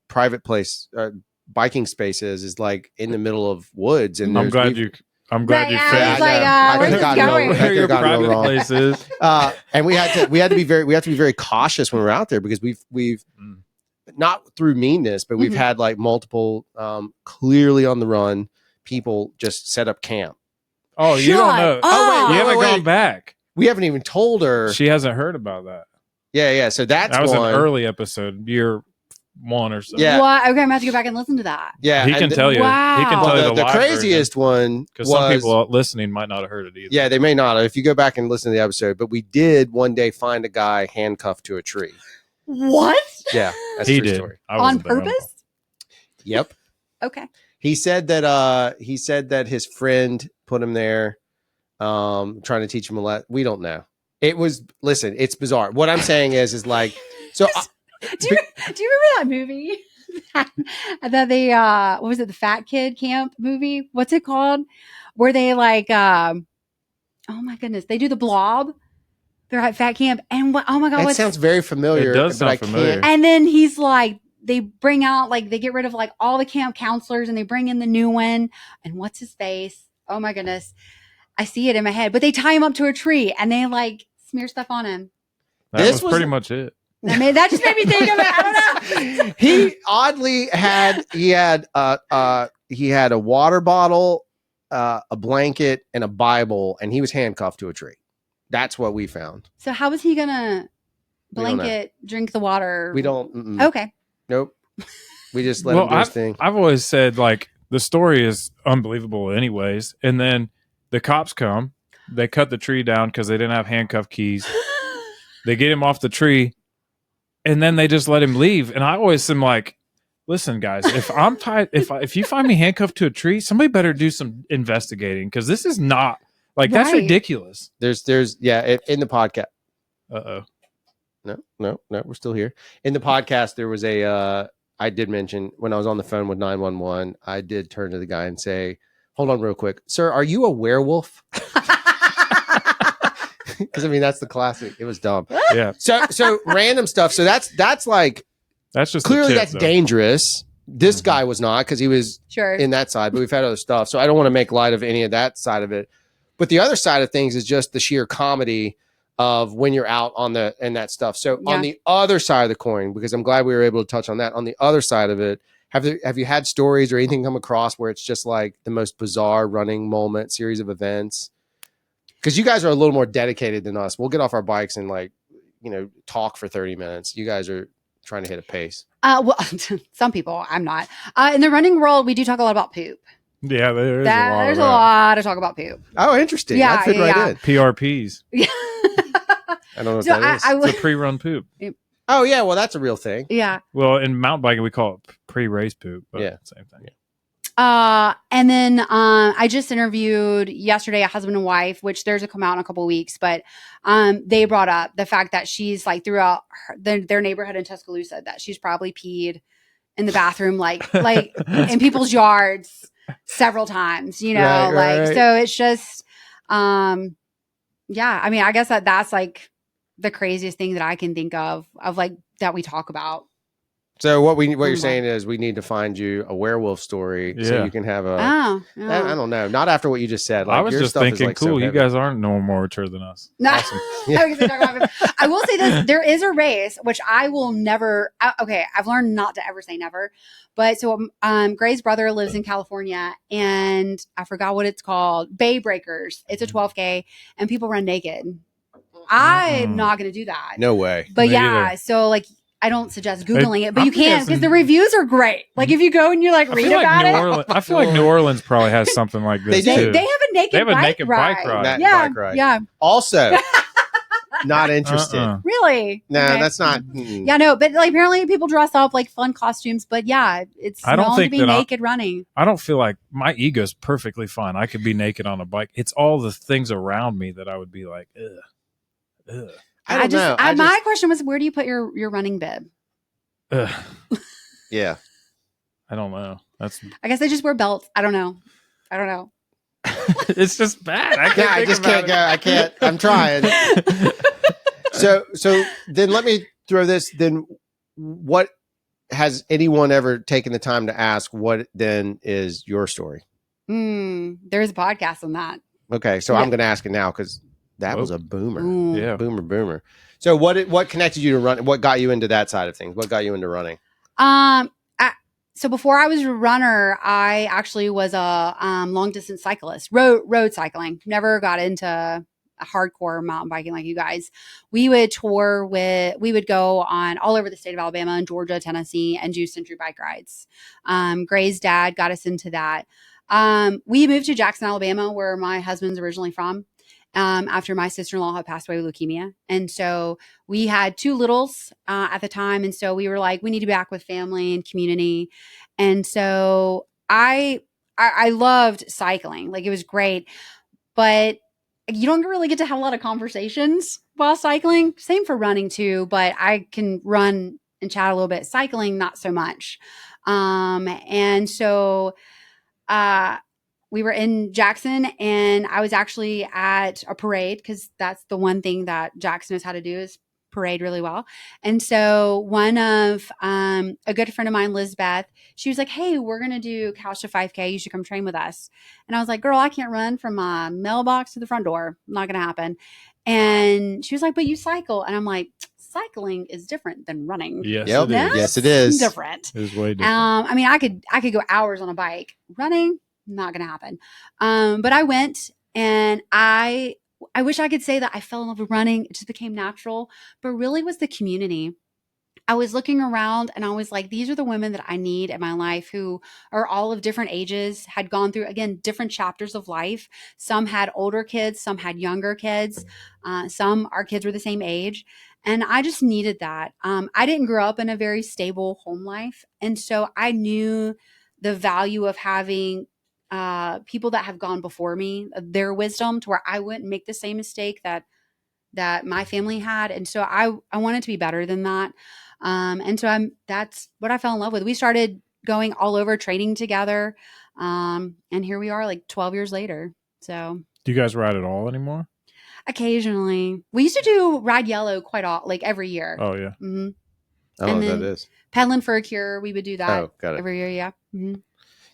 Speaker 4: private place biking space is like in the middle of woods, and
Speaker 3: I'm glad you
Speaker 2: Right,
Speaker 3: you
Speaker 2: I was
Speaker 3: said
Speaker 2: like, where's this going?
Speaker 3: where your private place is.
Speaker 4: And we have to be very cautious when we're out there, because we've not through meanness, but we've had like multiple clearly on the run people just set up camp.
Speaker 3: Oh, you don't know.
Speaker 2: Oh,
Speaker 3: you haven't gone back.
Speaker 4: We haven't even told her.
Speaker 3: She hasn't heard about that.
Speaker 4: Yeah. So that
Speaker 3: was
Speaker 4: one.
Speaker 3: an early episode, year 1 or so.
Speaker 4: Yeah.
Speaker 2: What? Okay, I'm gonna have to go back and listen to that.
Speaker 4: Yeah,
Speaker 3: he can tell you.
Speaker 2: Wow.
Speaker 3: He can tell you
Speaker 4: the craziest one,
Speaker 3: because some people listening might not have heard it either.
Speaker 4: Yeah, they may not. If you go back and listen to the episode, but we did one day find a guy handcuffed to a tree.
Speaker 2: What?
Speaker 4: Yeah, that's
Speaker 3: he
Speaker 4: a true
Speaker 3: did
Speaker 4: story.
Speaker 2: On purpose?
Speaker 4: Yep.
Speaker 2: Okay.
Speaker 4: He said that his friend put him there, trying to teach him a lesson. We don't know. It's bizarre. What I'm saying is like, so.
Speaker 2: Do you remember that movie that they what was it, the Fat Kid Camp movie? What's it called? Where they like oh my goodness, they do the blob. They're at Fat Camp, and oh my god,
Speaker 4: that sounds very familiar.
Speaker 3: It does sound familiar.
Speaker 2: And then he's like, they bring out like they get rid of like all the camp counselors and they bring in the new one. And what's his face? Oh my goodness, I see it in my head. But they tie him up to a tree and they like smear stuff on him.
Speaker 3: That was pretty much it.
Speaker 2: I mean, that just made me think of it. I don't know.
Speaker 4: He oddly had a water bottle, a blanket, and a Bible, and he was handcuffed to a tree. That's what we found.
Speaker 2: So how was he gonna blanket drink the water?
Speaker 4: We don't.
Speaker 2: Okay.
Speaker 4: Nope. We just let him do his thing.
Speaker 3: I've always said like the story is unbelievable, anyways, and then the cops come, they cut the tree down because they didn't have handcuff keys. They get him off the tree. And then they just let him leave. And I always am like, listen, guys, if I'm tied, if you find me handcuffed to a tree, somebody better do some investigating, because this is not like that's ridiculous.
Speaker 4: There's in the podcast. No, we're still here. In the podcast, there was I did mention when I was on the phone with 911, I did turn to the guy and say, hold on real quick. Sir, are you a werewolf? Because that's the classic. It was dumb.
Speaker 3: Yeah.
Speaker 4: So random stuff. So that's
Speaker 3: just
Speaker 4: clearly
Speaker 3: tip,
Speaker 4: that's dangerous. This guy was not, because he was in that side, but we've had other stuff. So I don't want to make light of any of that side of it. But the other side of things is just the sheer comedy of when you're out and that stuff. So on the other side of the coin, because I'm glad we were able to touch on that. On the other side of it, have you had stories or anything come across where it's just like the most bizarre running moment, series of events? Because you guys are a little more dedicated than us. We'll get off our bikes and talk for 30 minutes. You guys are trying to hit a pace?
Speaker 2: Well, some people, I'm not. In the running world, we do talk a lot about poop.
Speaker 3: Yeah, there's
Speaker 2: There's a lot to talk about poop.
Speaker 4: Oh, interesting.
Speaker 2: Yeah,
Speaker 4: That fit right in.
Speaker 3: PRPs.
Speaker 2: Yeah.
Speaker 4: I don't know what that is.
Speaker 3: It's a pre-run poop.
Speaker 4: Oh, yeah. Well, that's a real thing.
Speaker 2: Yeah.
Speaker 3: Well, in mountain biking, we call it pre-race poop. But same thing.
Speaker 2: And then I just interviewed yesterday a husband and wife, which theirs will come out in a couple of weeks, but they brought up the fact that she's like throughout their neighborhood in Tuscaloosa that she's probably peed in the bathroom like in people's yards several times, you know, right. So it's just yeah, I mean, I guess that's like the craziest thing that I can think of like that we talk about.
Speaker 4: So what you're saying is we need to find you a werewolf story so you can have a. I don't know. Not after what you just said. Like,
Speaker 3: I was
Speaker 4: your
Speaker 3: just
Speaker 4: stuff
Speaker 3: thinking,
Speaker 4: is like
Speaker 3: cool.
Speaker 4: so
Speaker 3: You guys aren't no more mature than us.
Speaker 2: No.
Speaker 3: Awesome.
Speaker 2: I will say this: there is a race which I will never. Okay, I've learned not to ever say never. But so, Gray's brother lives in California, and I forgot what it's called. Bay Breakers. It's a 12K, and people run naked. I'm not going to do that.
Speaker 4: No way.
Speaker 2: But so like. I don't suggest Googling it, but you can because the reviews are great. Like if you go and you like read about it.
Speaker 3: I feel like New Orleans probably has something like this too.
Speaker 2: They have a naked bike ride. Yeah.
Speaker 4: Also, not interested.
Speaker 2: Really?
Speaker 4: No, that's not.
Speaker 2: Yeah, no, but like apparently people dress up like fun costumes, but yeah, it's known to be naked running.
Speaker 3: I don't feel like my ego's perfectly fine. I could be naked on a bike. It's all the things around me that I would be like, ugh.
Speaker 4: I don't know.
Speaker 2: My question was, where do you put your running bib?
Speaker 4: Yeah.
Speaker 3: I don't know.
Speaker 2: I guess they just wear belts. I don't know.
Speaker 3: It's just bad.
Speaker 4: I just can't go. I can't. I'm trying. So then let me throw this. Then what has anyone ever taken the time to ask what then is your story?
Speaker 2: There's a podcast on that.
Speaker 4: Okay. So I'm going to ask it now because that was a boomer.
Speaker 2: Ooh.
Speaker 3: Yeah.
Speaker 4: Boomer. So what connected you to running? What got you into that side of things? What got you into running?
Speaker 2: So before I was a runner, I actually was a long distance cyclist, road cycling. Never got into hardcore mountain biking like you guys. We would go on all over the state of Alabama and Georgia, Tennessee, and do century bike rides. Gray's dad got us into that. We moved to Jackson, Alabama, where my husband's originally from. After my sister-in-law had passed away with leukemia. And so we had two littles at the time. And so we were like, we need to be back with family and community. And so I loved cycling. Like it was great. But you don't really get to have a lot of conversations while cycling. Same for running too. But I can run and chat a little bit. Cycling, not so much. And so we were in Jackson and I was actually at a parade because that's the one thing that Jackson knows how to do is parade really well. And so one of a good friend of mine, Lizbeth, she was like, hey, we're going to do Couch to 5K. You should come train with us. And I was like, girl, I can't run from my mailbox to the front door. Not going to happen. And she was like, but you cycle. And I'm like, cycling is different than running.
Speaker 3: Yes,
Speaker 4: it is. Yes, it is.
Speaker 2: Different.
Speaker 3: It is way different.
Speaker 2: I mean, I could go hours on a bike. Running, not going to happen. But I went and I wish I could say that I fell in love with running. It just became natural, but really was the community. I was looking around and I was like, these are the women that I need in my life who are all of different ages, had gone through, again, different chapters of life. Some had older kids, some had younger kids. Some, our kids were the same age. And I just needed that. I didn't grow up in a very stable home life. And so I knew the value of having people that have gone before me, their wisdom to where I wouldn't make the same mistake that my family had. And so I wanted to be better than that. And so that's what I fell in love with. We started going all over training together. And here we are like 12 years later. So
Speaker 3: do you guys ride at all anymore?
Speaker 2: Occasionally. We used to do Ride Yellow quite often, like every year.
Speaker 3: Oh yeah.
Speaker 2: Mm-hmm.
Speaker 4: I don't know what that is.
Speaker 2: Pedaling for a Cure. We would do that every year. Yeah. Mm-hmm.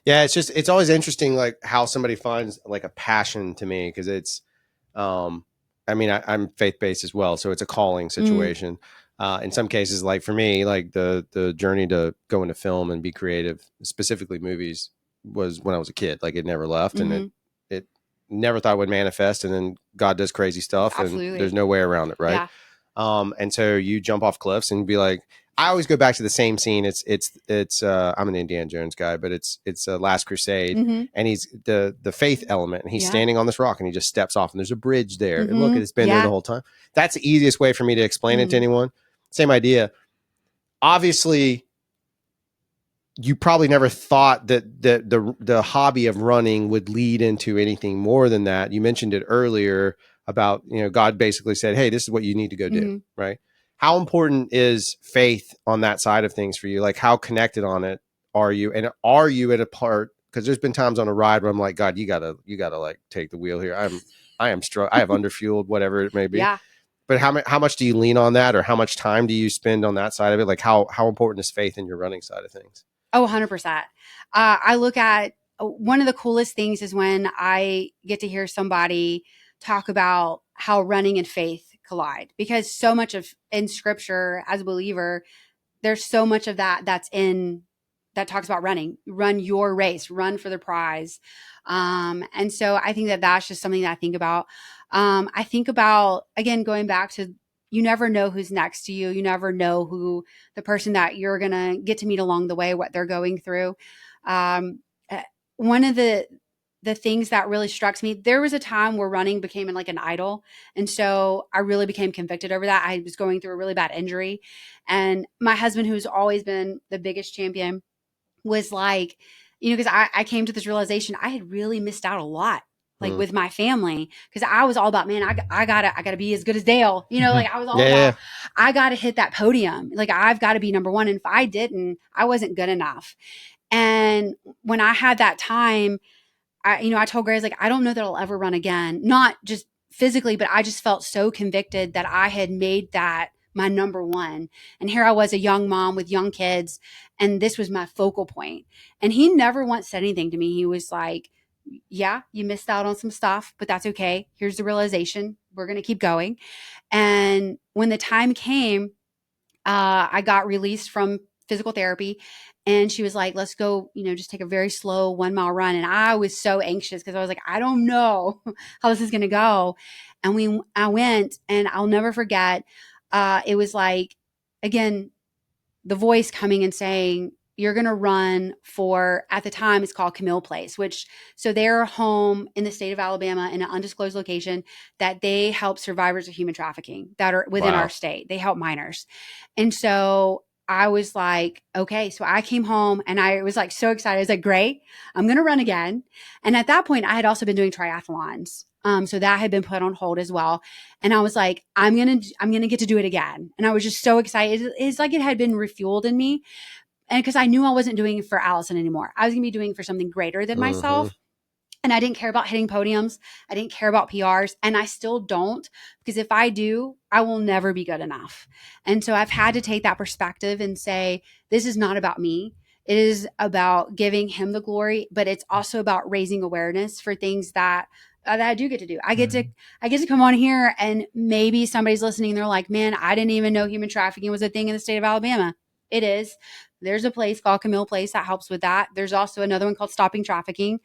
Speaker 4: Yeah, it's always interesting, like how somebody finds like a passion to me because it's, I mean, I'm faith-based as well, so it's a calling situation. In some cases, like for me, like the journey to go into film and be creative, specifically movies, was when I was a kid. Like it never left, and it never thought it would manifest, and then God does crazy stuff,
Speaker 2: Absolutely.
Speaker 4: and there's no way around it, right?
Speaker 2: Yeah.
Speaker 4: And so you jump off cliffs and be like, I always go back to the same scene. It's I'm an Indiana Jones guy, but it's Last Crusade, and he's the faith element, and he's standing on this rock, and he just steps off, and there's a bridge there, and look, it's been there the whole time. That's the easiest way for me to explain it to anyone. Same idea. Obviously, you probably never thought that the hobby of running would lead into anything more than that. You mentioned it earlier about, God basically said, hey, this is what you need to go do, right? How important is faith on that side of things for you? Like, how connected on it are you? And are you at a part? Because there's been times on a ride where I'm like, God, you gotta like take the wheel here. I have underfueled, whatever it may be.
Speaker 2: Yeah.
Speaker 4: But how much do you lean on that, or how much time do you spend on that side of it? Like, how important is faith in your running side of things?
Speaker 2: Oh, 100%. I look at one of the coolest things is when I get to hear somebody talk about how running and faith collide, because so much of in scripture as a believer, there's so much of that that talks about running, run your race, run for the prize. And so I think that that's just something that I think about. I think about, again, going back to, you never know who's next to you. You never know who the person that you're going to get to meet along the way, what they're going through. One of the things that really struck me, there was a time where running became like an idol. And so I really became convicted over that. I was going through a really bad injury. And my husband, who's always been the biggest champion, was like, because I came to this realization, I had really missed out a lot, like with my family, because I was all about, man, I gotta be as good as Dale. Like I was all about, I gotta hit that podium. Like I've got to be number one. And if I didn't, I wasn't good enough. And when I had that time, I told Grace, like, I don't know that I'll ever run again. Not just physically, but I just felt so convicted that I had made that my number one. And here I was, a young mom with young kids, and this was my focal point. And he never once said anything to me. He was like, yeah, you missed out on some stuff, but that's okay. Here's the realization. We're going to keep going. And when the time came, I got released from physical therapy, and she was like, let's go, just take a very slow 1 mile run. And I was so anxious because I was like, I don't know how this is going to go. And I went, and I'll never forget. It was like, again, the voice coming and saying, you're going to run for, at the time it's called Camille Place, so they're home in the state of Alabama in an undisclosed location that they help survivors of human trafficking that are within our state. They help minors. And so I was like, okay. So I came home and I was like so excited. I was like, great, I'm going to run again. And at that point I had also been doing triathlons. So that had been put on hold as well. And I was like, I'm going to get to do it again. And I was just so excited. It's like it had been refueled in me. And because I knew I wasn't doing it for Allison anymore. I was going to be doing it for something greater than myself. And I didn't care about hitting podiums. I didn't care about PRs. And I still don't, because if I do, I will never be good enough. And so I've had to take that perspective and say, this is not about me. It is about giving him the glory, but it's also about raising awareness for things that I do get to do. I get to come on here, and maybe somebody's listening. They're like, man, I didn't even know human trafficking was a thing in the state of Alabama. It is. There's a place called Camille Place that helps with that. There's also another one called Stopping Trafficking.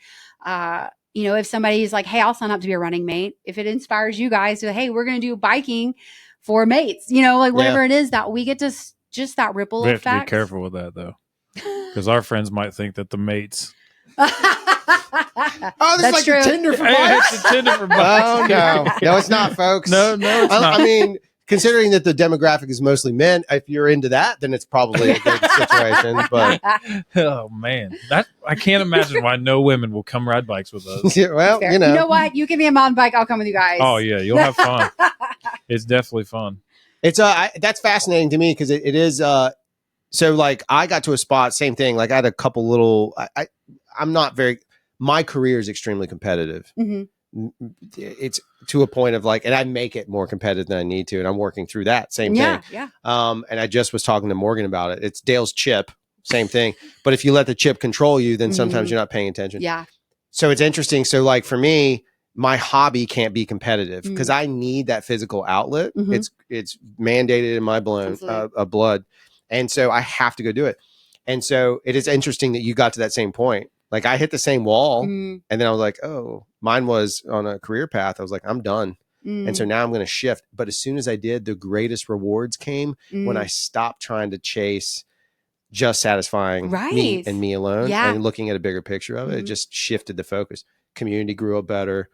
Speaker 2: If somebody's like, hey, I'll sign up to be a running mate. If it inspires you guys to, hey, we're going to do biking for mates, whatever it is that we get to, just that ripple effect.
Speaker 3: We have to be careful with that though, because our friends might think that the mates.
Speaker 4: Oh, this is like a Tinder for bikes.
Speaker 3: It's a Tinder for bikes.
Speaker 4: Oh no, it's not, folks.
Speaker 3: No, it's not.
Speaker 4: I mean, considering that the demographic is mostly men, if you're into that, then it's probably a good situation. But
Speaker 3: oh man, I can't imagine why no women will come ride bikes with us.
Speaker 4: Yeah, well,
Speaker 2: you know what? You give me a mountain bike, I'll come with you guys.
Speaker 3: Oh yeah, you'll have fun. It's definitely fun.
Speaker 4: It's that's fascinating to me because it is. So like I got to a spot, same thing. Like I had a couple little. I'm not very. My career is extremely competitive. It's to a point of like, and I make it more competitive than I need to, and I'm working through that same thing.
Speaker 2: Yeah.
Speaker 4: And I just was talking to Morgan about it. It's Dale's chip, same thing. But if you let the chip control you, then sometimes you're not paying attention.
Speaker 2: Yeah.
Speaker 4: So it's interesting. So like for me, my hobby can't be competitive because I need that physical outlet. It's mandated in my blood, and so I have to go do it. And so it is interesting that you got to that same point. Like I hit the same wall, and then I was like, oh, mine was on a career path. I was like, I'm done. And so now I'm going to shift. But as soon as I did, the greatest rewards came when I stopped trying to chase just satisfying me and me alone and looking at a bigger picture of it. It just shifted the focus. Community grew up better,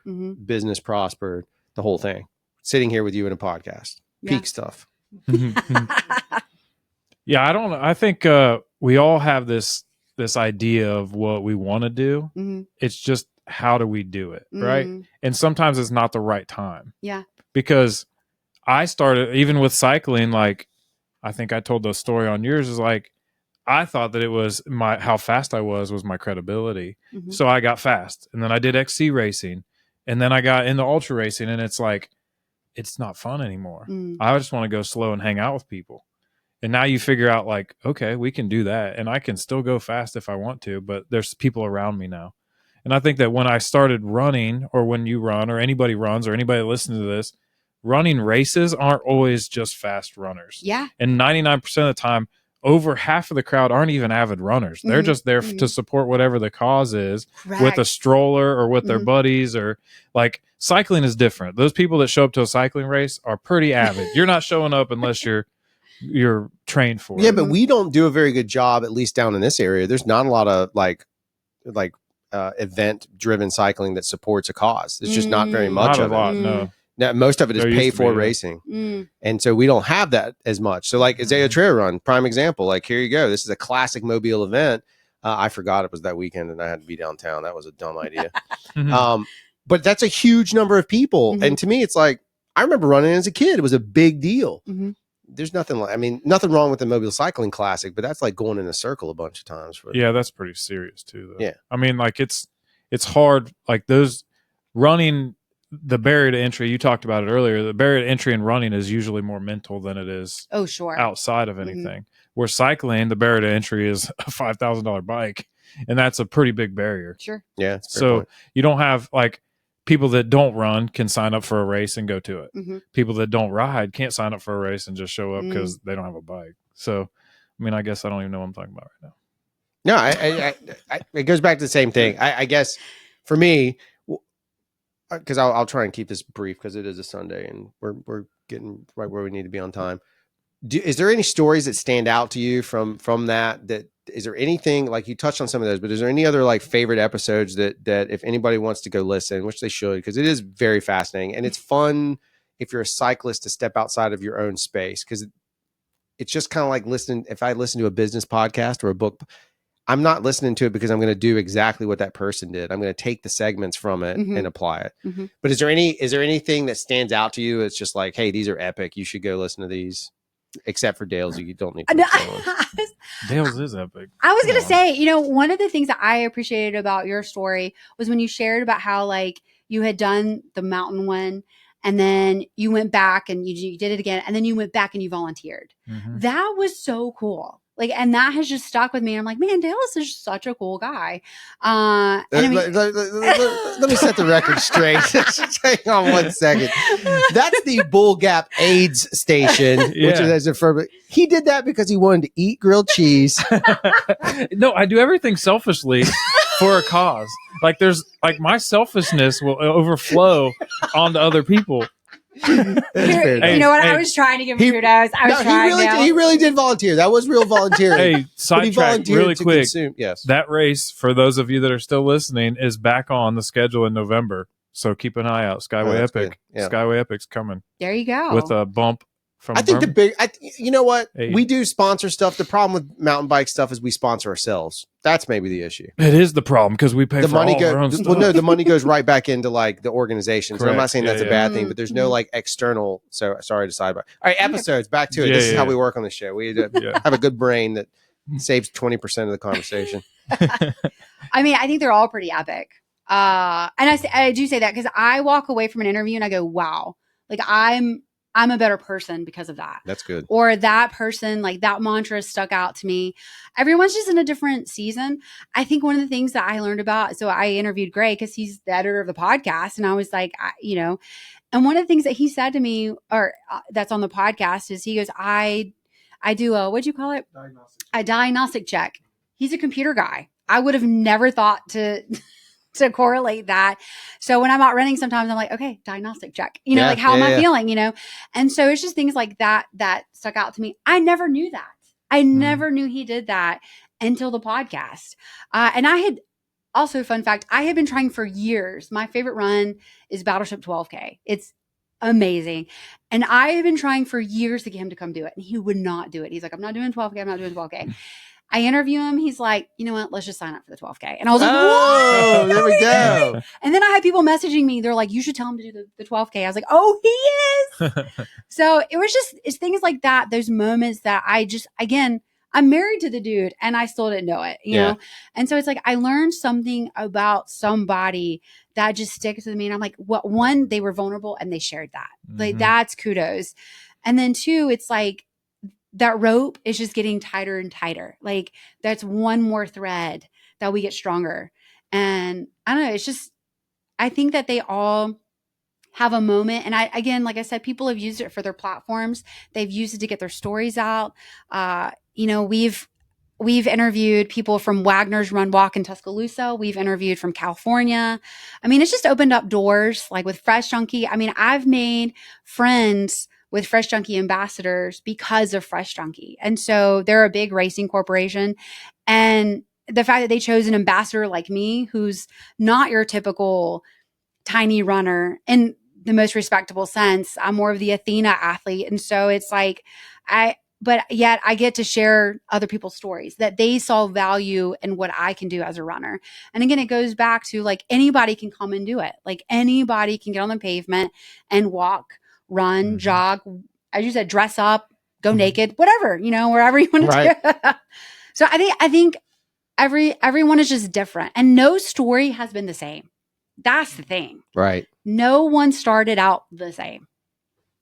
Speaker 4: business prospered, the whole thing. Sitting here with you in a podcast, peak stuff.
Speaker 3: Yeah, I think we all have this idea of what we want to do. It's just, how do we do it, right? And sometimes it's not the right time.
Speaker 2: Yeah.
Speaker 3: Because I started, even with cycling, like, I think I told the story on yours, is like, I thought that it was how fast I was my credibility. So I got fast, and then I did XC racing, and then I got into ultra racing, and it's like, it's not fun anymore. I just want to go slow and hang out with people. And now you figure out, like, okay, we can do that, and I can still go fast if I want to, but there's people around me now. And I think that when I started running, or when you run, or anybody runs, or anybody listening to this, running races aren't always just fast runners.
Speaker 2: Yeah.
Speaker 3: And 99% of the time, over half of the crowd aren't even avid runners. They're just there to support whatever the cause is, with a stroller or with their buddies, or like, cycling is different. Those people that show up to a cycling race are pretty avid. You're not showing up unless you're trained for it.
Speaker 4: Yeah, but we don't do a very good job, at least down in this area. There's not a lot of like event driven cycling that supports a cause. There's just not very much
Speaker 3: not
Speaker 4: of
Speaker 3: a lot,
Speaker 4: it.
Speaker 3: No.
Speaker 4: Now, most of it is pay for racing. And so we don't have that as much. So like Isaiah Trail Run, prime example, like, here you go. This is a classic Mobile event. I forgot it was that weekend and I had to be downtown. That was a dumb idea. But that's a huge number of people. And to me, it's like, I remember running as a kid. It was a big deal. There's nothing nothing wrong with the Mobile Cycling Classic, but that's like going in a circle a bunch of times.
Speaker 3: Yeah, that's pretty serious too, though.
Speaker 4: Yeah.
Speaker 3: I mean, like, it's hard. Like, those running, the barrier to entry, you talked about it earlier, the barrier to entry in running is usually more mental than it is outside of anything. Where cycling, the barrier to entry is a $5,000 bike, and that's a pretty big barrier.
Speaker 2: Sure.
Speaker 4: Yeah.
Speaker 3: So you don't have, like, people that don't run can sign up for a race and go to it. People that don't ride can't sign up for a race and just show up because they don't have a bike. So, I mean, I guess I don't even know what I'm talking about right now.
Speaker 4: No, it goes back to the same thing. I guess for me, because I'll try and keep this brief because it is a Sunday and we're getting right where we need to be on time. Is there any stories that stand out to you from that? Is there anything, like, you touched on some of those, but is there any other like favorite episodes that if anybody wants to go listen, which they should, because it is very fascinating and it's fun if you're a cyclist to step outside of your own space, because it's just kind of like listening. If I listen to a business podcast or a book, I'm not listening to it because I'm going to do exactly what that person did. I'm going to take the segments from it and apply it. But is there anything that stands out to you? It's just like, hey, these are epic. You should go listen to these. Except for Dale's, you don't need to.
Speaker 3: Dale's is epic.
Speaker 2: I was going to say, one of the things that I appreciated about your story was when you shared about how, like, you had done the mountain one and then you went back and you did it again. And then you went back and you volunteered. That was so cool. Like, and that has just stuck with me. I'm like, man, Dallas is such a cool guy. And
Speaker 4: let me set the record straight. Hang on 1 second. That's the Bull Gap AIDS station, which is a he did that because he wanted to eat grilled cheese.
Speaker 3: No, I do everything selfishly for a cause. Like, there's like, my selfishness will overflow onto other people.
Speaker 2: You know what? I was trying to give him kudos.
Speaker 4: He really did volunteer. That was real volunteering.
Speaker 3: Hey, sidetrack really quick.
Speaker 4: Yes.
Speaker 3: That race, for those of you that are still listening, is back on the schedule in November. So keep an eye out. Skyway Epic. Yeah. Skyway Epic's coming.
Speaker 2: There you go.
Speaker 3: With a bump from
Speaker 4: you know what? Hey. We do sponsor stuff. The problem with mountain bike stuff is we sponsor ourselves. That's maybe the issue.
Speaker 3: It is the problem because we pay for all our own stuff.
Speaker 4: Well, no, the money goes right back into like the organization. So I'm not saying that's a bad thing, but there's no like external. So sorry to sidebar. All right, episodes, back to it. This is how we work on the show. We have a good brain that saves 20% of the conversation.
Speaker 2: I mean, I think they're all pretty epic. And I do say that because I walk away from an interview and I go, wow, like I'm a better person because of that.
Speaker 4: That's good.
Speaker 2: Or that person, like that mantra stuck out to me. Everyone's just in a different season. I think one of the things that I learned about, so I interviewed Gray because he's the editor of the podcast. And I was like, and one of the things that he said to me, or that's on the podcast, is he goes, I do what'd you call it?
Speaker 5: Diagnostic.
Speaker 2: A diagnostic check. He's a computer guy. I would have never thought to to correlate that. So when I'm out running, sometimes I'm like, okay, diagnostic check, like how am I feeling, And so it's just things like that stuck out to me. I never knew that. I never knew he did that until the podcast. And I had also, fun fact, I had been trying for years. My favorite run is Battleship 12K. It's amazing. And I have been trying for years to get him to come do it. And he would not do it. He's like, I'm not doing 12K. I'm not doing 12K. I interview him. He's like, you know what? Let's just sign up for the 12K. And I was like,
Speaker 4: oh, there we go.
Speaker 2: And then I had people messaging me. They're like, you should tell him to do the 12K. I was like, oh, he is. So it's things like that. Those moments that I'm married to the dude and I still didn't know it, you know? And so it's like, I learned something about somebody that just sticks with me. And I'm like, one, they were vulnerable and they shared that. Like, that's kudos. And then two, it's like, that rope is just getting tighter and tighter. Like, that's one more thread that we get stronger. And I don't know, it's just, I think that they all have a moment. And again, like I said, people have used it for their platforms. They've used it to get their stories out. We've interviewed people from Wagner's Run Walk in Tuscaloosa. We've interviewed from California. I mean, it's just opened up doors, like with Fresh Junkie. I mean, I've made friends with Fresh Junkie ambassadors because of Fresh Junkie. And so they're a big racing corporation. And the fact that they chose an ambassador like me, who's not your typical tiny runner in the most respectable sense, I'm more of the Athena athlete. And so it's like, but yet I get to share other people's stories that they saw value in what I can do as a runner. And again, it goes back to like, anybody can come and do it. Like, anybody can get on the pavement and walk, run, jog, as you said, dress up, go naked, whatever, wherever you want to do. So I think everyone is just different, and no story has been the same. That's the thing. Right. No one started out the same.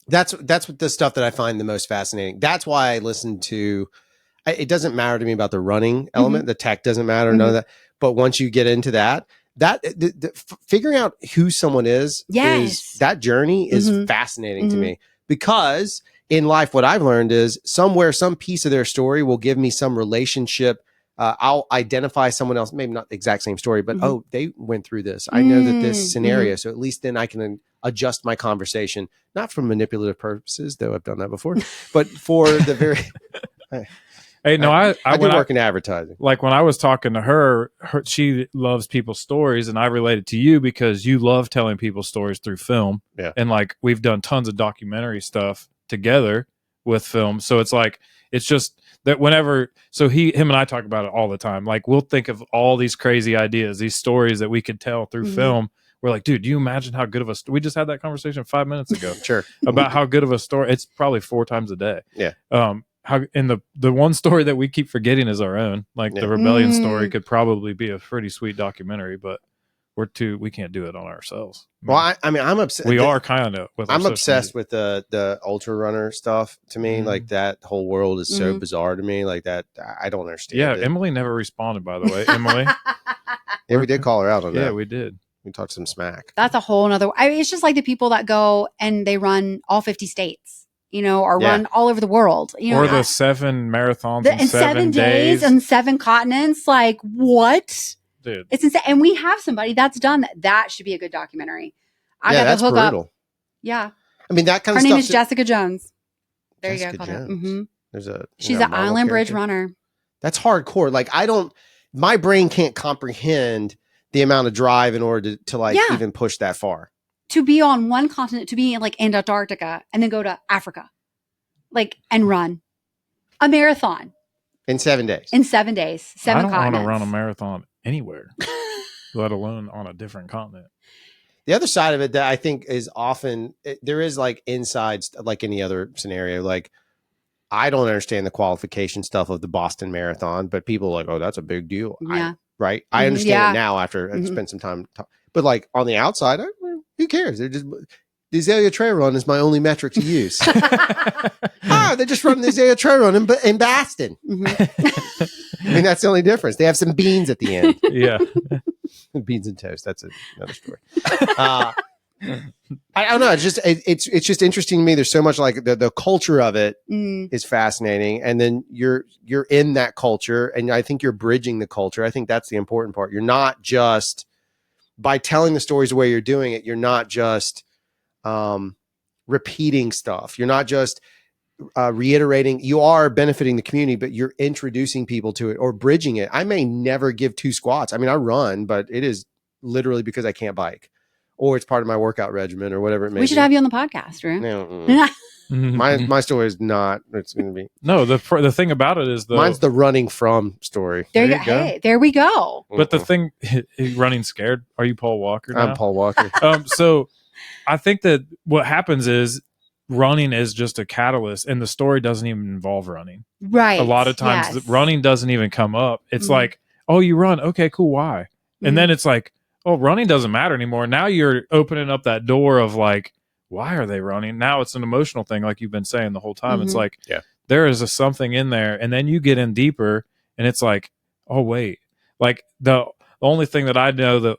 Speaker 4: That's what the stuff that I find the most fascinating. That's why I listen to, it doesn't matter to me about the running element. The tech doesn't matter, none of that. But once you get into that figuring out who someone is that journey is fascinating to me, because in life, what I've learned is somewhere, some piece of their story will give me some relationship. I'll identify someone else, maybe not the exact same story, but oh, they went through this. I know that this scenario. So at least then I can adjust my conversation, not for manipulative purposes, though I've done that before, but for the very.
Speaker 3: Hey, no, I
Speaker 4: do work in advertising.
Speaker 3: Like when I was talking to her, she loves people's stories, and I related to you because you love telling people's stories through film. Yeah. And like, we've done tons of documentary stuff together with film. So it's like, it's just that whenever, so him and I talk about it all the time. Like, we'll think of all these crazy ideas, these stories that we could tell through film. We're like, dude, do you imagine how good of a story? We just had that conversation 5 minutes ago. Sure. About how good of a story. It's probably 4 times a day. Yeah. The one story that we keep forgetting is our own. Like the rebellion story could probably be a pretty sweet documentary, but we can't do it on ourselves.
Speaker 4: Well, I mean, I'm obsessed.
Speaker 3: We are kind of.
Speaker 4: I'm obsessed with the ultra runner stuff. To me, like that whole world is so bizarre to me. Like that, I don't understand.
Speaker 3: Yeah,
Speaker 4: it.
Speaker 3: Emily never responded. By the way, Emily.
Speaker 4: Yeah, we did call her out on that.
Speaker 3: Yeah, we did.
Speaker 4: We talked some smack.
Speaker 2: That's a whole nother. I mean, it's just like the people that go and they run all 50 states. Or run all over the world.
Speaker 3: Or the 7 marathons in 7 days
Speaker 2: and 7 continents. Like, what?
Speaker 3: Dude.
Speaker 2: It's insane. And we have somebody that's done that. That should be a good documentary. I got to hook
Speaker 4: brutal.
Speaker 2: up. Yeah.
Speaker 4: I mean, that kind of
Speaker 2: stuff.
Speaker 4: Her
Speaker 2: name is Jessica Jones. There
Speaker 4: Jessica
Speaker 2: you go.
Speaker 4: There's
Speaker 2: she's an Island Bridge runner.
Speaker 4: That's hardcore. Like, my brain can't comprehend the amount of drive in order to even push that far.
Speaker 2: To be on one continent, to be in Antarctica, and then go to Africa, and run a marathon
Speaker 4: in 7 days.
Speaker 2: 7 days, 7 continents.
Speaker 3: I don't want to run a marathon anywhere, let alone on a different continent.
Speaker 4: The other side of it that I think is often there is insides, like any other scenario. Like, I don't understand the qualification stuff of the Boston Marathon, but people are like, oh, that's a big deal.
Speaker 2: Yeah.
Speaker 4: Right. I understand it now after I spent some time. But on the outside, who cares? They're just the Azalea Trail Run is my only metric to use. They're just running the Azalea Trail Run in Boston. I mean, that's the only difference. They have some beans at the end.
Speaker 3: Yeah.
Speaker 4: Beans and toast. That's another story. I don't know. It's just interesting to me. There's so much the culture of it is fascinating. And then you're in that culture, and I think you're bridging the culture. I think that's the important part. You're not just by telling the stories the way you're doing it, you're not just repeating stuff. You're not just reiterating. You are benefiting the community, but you're introducing people to it or bridging it. I may never give 2 squats. I mean, I run, but it is literally because I can't bike, or it's part of my workout regimen, or whatever it may be.
Speaker 2: We should have you on the podcast, right?
Speaker 4: No, my story is not. It's going to be
Speaker 3: no. The thing about it is
Speaker 4: mine's the running from story.
Speaker 2: There you go. Hey, there we go.
Speaker 3: But the thing, running scared. Are you Paul Walker now?
Speaker 4: I'm Paul Walker.
Speaker 3: So I think that what happens is running is just a catalyst, and the story doesn't even involve running.
Speaker 2: Right.
Speaker 3: A lot of times running doesn't even come up. It's like, oh, you run. Okay, cool. Why? And then it's like, oh, running doesn't matter anymore. Now you're opening up that door of like, why are they running? Now it's an emotional thing, like you've been saying the whole time. It's like, there is something in there. And then you get in deeper and it's like, oh, wait. Like the only thing that I know that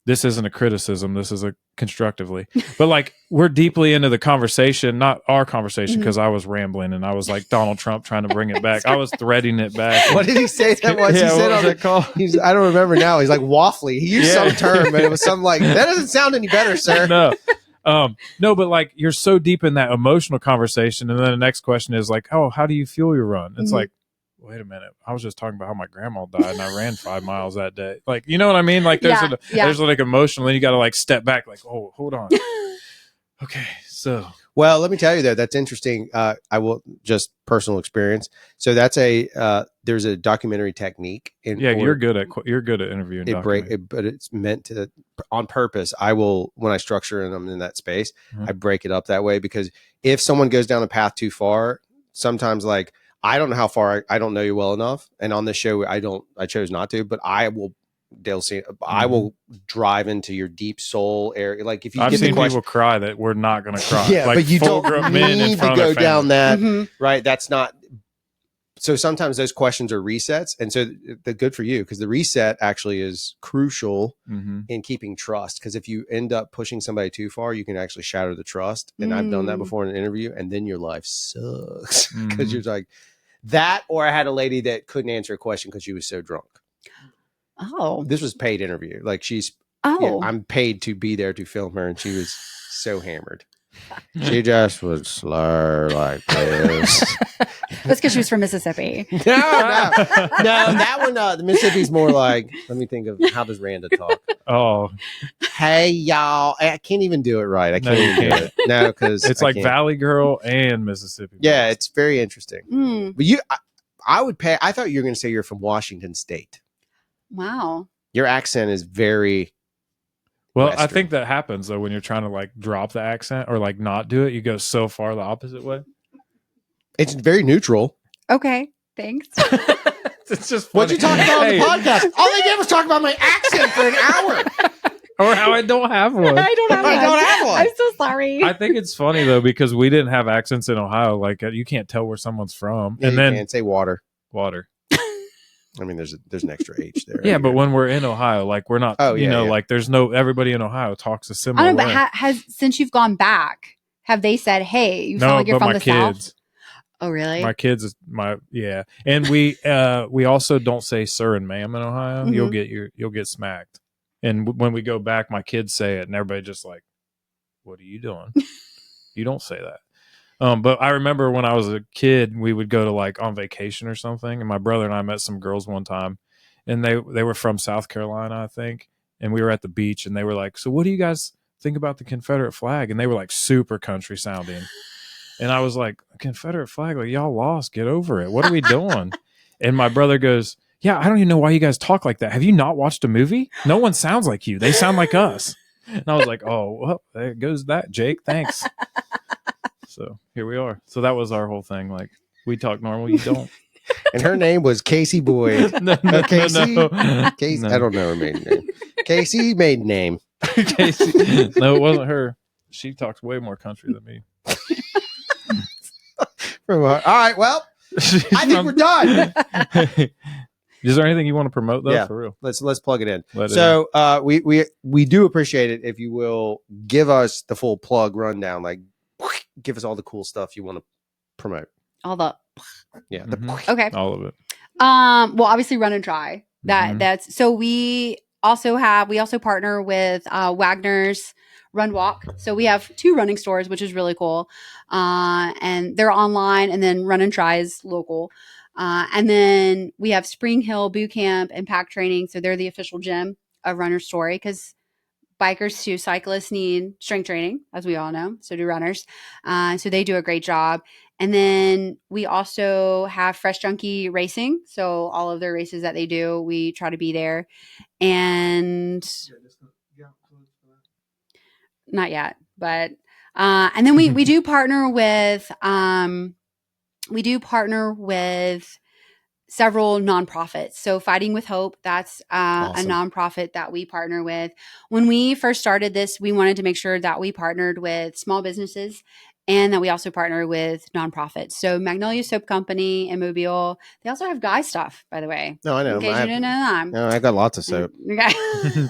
Speaker 3: this isn't a criticism, this is a constructively, but like we're deeply into the conversation, not our conversation, because I was rambling and I was like Donald Trump trying to bring it back. I was threading it back.
Speaker 4: What did he say that was? He said
Speaker 3: what was it called?
Speaker 4: I don't remember now. He's like waffly. He used some term, but it was something like, that doesn't sound any better, sir.
Speaker 3: No, but like you're so deep in that emotional conversation, and then the next question is like, oh, how do you feel your run? It's like, wait a minute, I was just talking about how my grandma died and I ran 5 miles that day. Like, you know what I mean? Like there's like emotional, and you got to like step back, like, oh, hold on. Okay, so. Well,
Speaker 4: let me tell you though, that's interesting. I will just personal experience. So that's there's a documentary technique.
Speaker 3: You're good at interviewing.
Speaker 4: But it's meant to, on purpose. I will, when I structure and I'm in that space, I break it up that way, because if someone goes down a path too far, sometimes like, I don't know how far, I don't know you well enough. And on this show, I chose not to, but I will drive into your deep soul area. Like if you
Speaker 3: I've seen people cry that we're not going to cry.
Speaker 4: Yeah,
Speaker 3: like
Speaker 4: but you don't need to go down that, right? That's not. So sometimes those questions are resets. And so the good for you, because the reset actually is crucial in keeping trust. Because if you end up pushing somebody too far, you can actually shatter the trust. And I've done that before in an interview, and then your life sucks because you're like that. Or I had a lady that couldn't answer a question because she was so drunk.
Speaker 2: Oh,
Speaker 4: this was paid interview. Like I'm paid to be there to film her, and she was so hammered. She just would slur like this.
Speaker 2: That's because she was from Mississippi.
Speaker 4: No, that one, the Mississippi's more like, let me think of, how does Randa talk?
Speaker 3: Oh,
Speaker 4: hey y'all. I can't even do it right. I can't even do it. No, because
Speaker 3: it's like Valley Girl and Mississippi.
Speaker 4: Yeah, it's very interesting. But I would pay. I thought you were going to say you're from Washington State.
Speaker 2: Wow.
Speaker 4: Your accent is very
Speaker 3: well.
Speaker 4: Western.
Speaker 3: I think that happens though when you're trying to like drop the accent or like not do it. You go so far the opposite way.
Speaker 4: It's very neutral.
Speaker 2: Okay, thanks.
Speaker 3: It's just
Speaker 4: funny. What'd you talk about on the podcast? All they did was talk about my accent for an hour.
Speaker 3: Or how I don't have one.
Speaker 2: I don't have one. I'm so sorry.
Speaker 3: I think it's funny though, because we didn't have accents in Ohio. Like you can't tell where someone's from.
Speaker 4: Yeah,
Speaker 3: and then
Speaker 4: can't say water.
Speaker 3: I
Speaker 4: mean, there's an extra H there.
Speaker 3: Yeah, but when we're in Ohio, like we're not, like there's no, everybody in Ohio talks a similar way.
Speaker 2: But since you've gone back, have they said, hey, you sound like you're from the South? Oh, really?
Speaker 3: My kids, and we also don't say sir and ma'am in Ohio. You'll get smacked. And when we go back, my kids say it, and everybody just like, "What are you doing? You don't say that." But I remember when I was a kid, we would go to like on vacation or something, and my brother and I met some girls one time, and they were from South Carolina, I think, and we were at the beach, and they were like, "So what do you guys think about the Confederate flag?" And they were like super country sounding. And I was like, Confederate flag, like y'all lost, get over it. What are we doing? And my brother goes, yeah, I don't even know why you guys talk like that. Have you not watched a movie? No one sounds like you. They sound like us. And I was like, oh, well, there goes that, Jake. Thanks. So here we are. So that was our whole thing. Like we talk normal, you don't.
Speaker 4: And her name was Casey Boyd.
Speaker 3: No,
Speaker 4: Casey?
Speaker 3: no.
Speaker 4: Casey? No. I don't know her maiden name. Casey maiden name.
Speaker 3: Casey. No, it wasn't her. She talks way more country than me.
Speaker 4: All right, well, I think we're done.
Speaker 3: Is there anything you want to promote though?
Speaker 4: Yeah,
Speaker 3: for real.
Speaker 4: Let's plug it in. We do appreciate it if you will give us the full plug rundown. Like, give us all the cool stuff you want to promote.
Speaker 2: All the
Speaker 3: okay, all of it.
Speaker 2: Well, obviously, run and try. That's so we also partner with Wagner's Run Walk. So we have 2 running stores, which is really cool. And they're online, and then Run and Try is local. And then we have Spring Hill Boot Camp and Pack Training. So they're the official gym of Runner's Story, because bikers to cyclists need strength training, as we all know. So do runners. So they do a great job. And then we also have Fresh Junkie Racing. So all of their races that they do, we try to be there. And not yet, but and then we do partner with several nonprofits. So Fighting with Hope, that's
Speaker 4: Awesome.
Speaker 2: a nonprofit that we partner with. When we first started this, we wanted to make sure that we partnered with small businesses and that we also partner with nonprofits. So Magnolia Soap Company in Mobile, they also have guy stuff, by the way.
Speaker 4: No, I know.
Speaker 2: In case you didn't know that.
Speaker 4: No, I got lots of soap.
Speaker 2: Okay.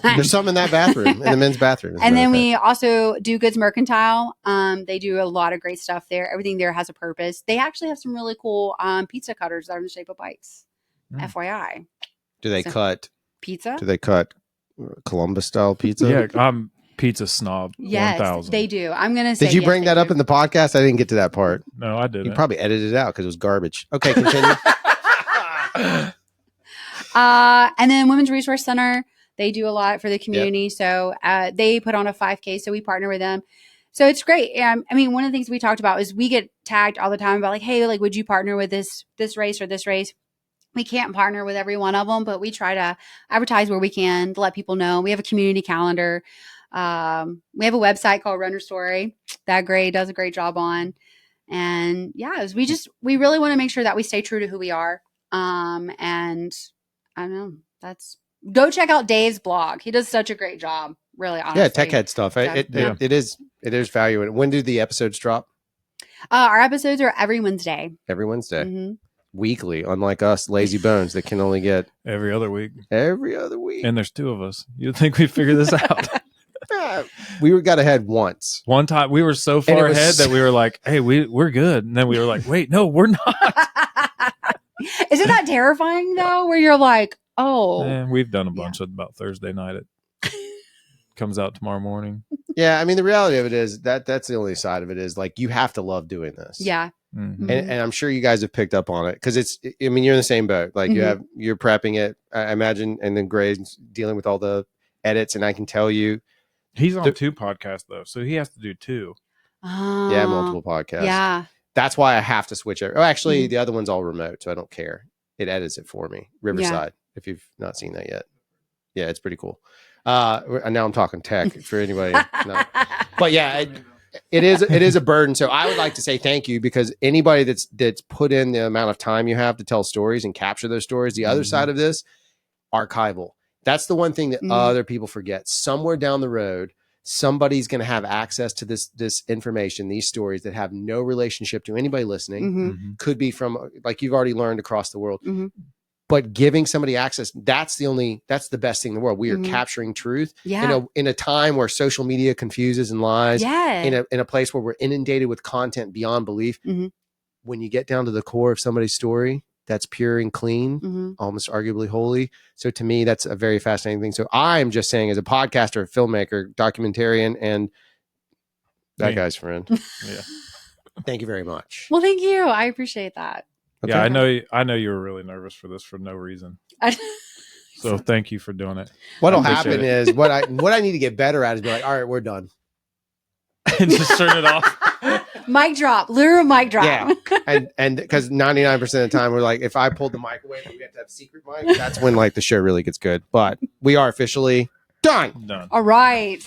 Speaker 4: There's some in that bathroom, in the men's bathroom.
Speaker 2: And then we also do Goods Mercantile. They do a lot of great stuff there. Everything there has a purpose. They actually have some really cool pizza cutters that are in the shape of bikes. FYI.
Speaker 4: Do they cut
Speaker 2: pizza?
Speaker 4: Do they cut Columbus style pizza?
Speaker 3: Yeah, I'm pizza snob.
Speaker 2: Yes,
Speaker 3: 1000.
Speaker 2: they do. I'm going to say.
Speaker 4: Did you bring that up in the podcast? I didn't get to that part.
Speaker 3: No, I didn't.
Speaker 4: You probably edited it out because it was garbage. Okay, continue.
Speaker 2: And then Women's Resource Center, they do a lot for the community. Yep. So they put on a 5K, so we partner with them. So it's great. I mean, one of the things we talked about is we get tagged all the time about like, hey, like, would you partner with this race or this race? We can't partner with every one of them, but we try to advertise where we can to let people know. We have a community calendar. We have a website called Runner Story that Gray does a great job on. And yeah, we really want to make sure that we stay true to who we are. And I don't know, go check out Dave's blog. He does such a great job, really, honestly.
Speaker 4: Yeah, tech head stuff. It is value in it. When do the episodes drop?
Speaker 2: Our episodes are every Wednesday.
Speaker 4: Every Wednesday.
Speaker 2: Mm-hmm.
Speaker 4: Weekly, unlike us lazy bones that can only get
Speaker 3: every other week.
Speaker 4: And
Speaker 3: there's 2 of us. You'd think we'd figure this out.
Speaker 4: We got ahead once.
Speaker 3: One time we were so far ahead that we were like, hey, we're good. And then we were like, wait, no, we're not.
Speaker 2: Isn't that terrifying though? Where you're like, oh.
Speaker 3: We've done a bunch about Thursday night. It comes out tomorrow morning.
Speaker 4: Yeah, I mean, the reality of it is that's the only side of it is like you have to love doing this.
Speaker 2: Yeah.
Speaker 3: Mm-hmm.
Speaker 4: And I'm sure you guys have picked up on it because you're in the same boat. Like you're prepping it, I imagine, and then Gray's dealing with all the edits. And I can tell you,
Speaker 3: he's on 2 podcasts though, so he has to do 2.
Speaker 4: Yeah, multiple podcasts.
Speaker 2: Yeah,
Speaker 4: that's why I have to switch it. Oh, actually, the other one's all remote, so I don't care. It edits it for me. Riverside, if you've not seen that yet, yeah, it's pretty cool. And now I'm talking tech for anybody. No. But yeah. It is a burden. So I would like to say thank you because anybody that's put in the amount of time you have to tell stories and capture those stories. The other side of this, archival. That's the one thing that other people forget. Somewhere down the road, somebody's going to have access to this information, these stories that have no relationship to anybody listening. Could be from, like you've already learned, across the world. But giving somebody access, that's the best thing in the world. We are capturing truth in a time where social media confuses and lies, in a place where we're inundated with content beyond belief. When you get down to the core of somebody's story, that's pure and clean, almost arguably holy. So to me, that's a very fascinating thing. So I'm just saying, as a podcaster, filmmaker, documentarian, and that guy's friend.
Speaker 3: Yeah.
Speaker 4: Thank you very much.
Speaker 2: Well, thank you. I appreciate that.
Speaker 4: Okay.
Speaker 3: Yeah, I know you were really nervous for this for no reason. So thank you for doing it.
Speaker 4: What'll happen is what I need to get better at is be like, all right, we're done.
Speaker 3: And just turn it off.
Speaker 2: Mic drop, literal mic drop.
Speaker 4: Yeah. And because 99% of the time we're like, if I pulled the mic away, we have to have a secret mic. That's when like the show really gets good. But we are officially done.
Speaker 2: All right.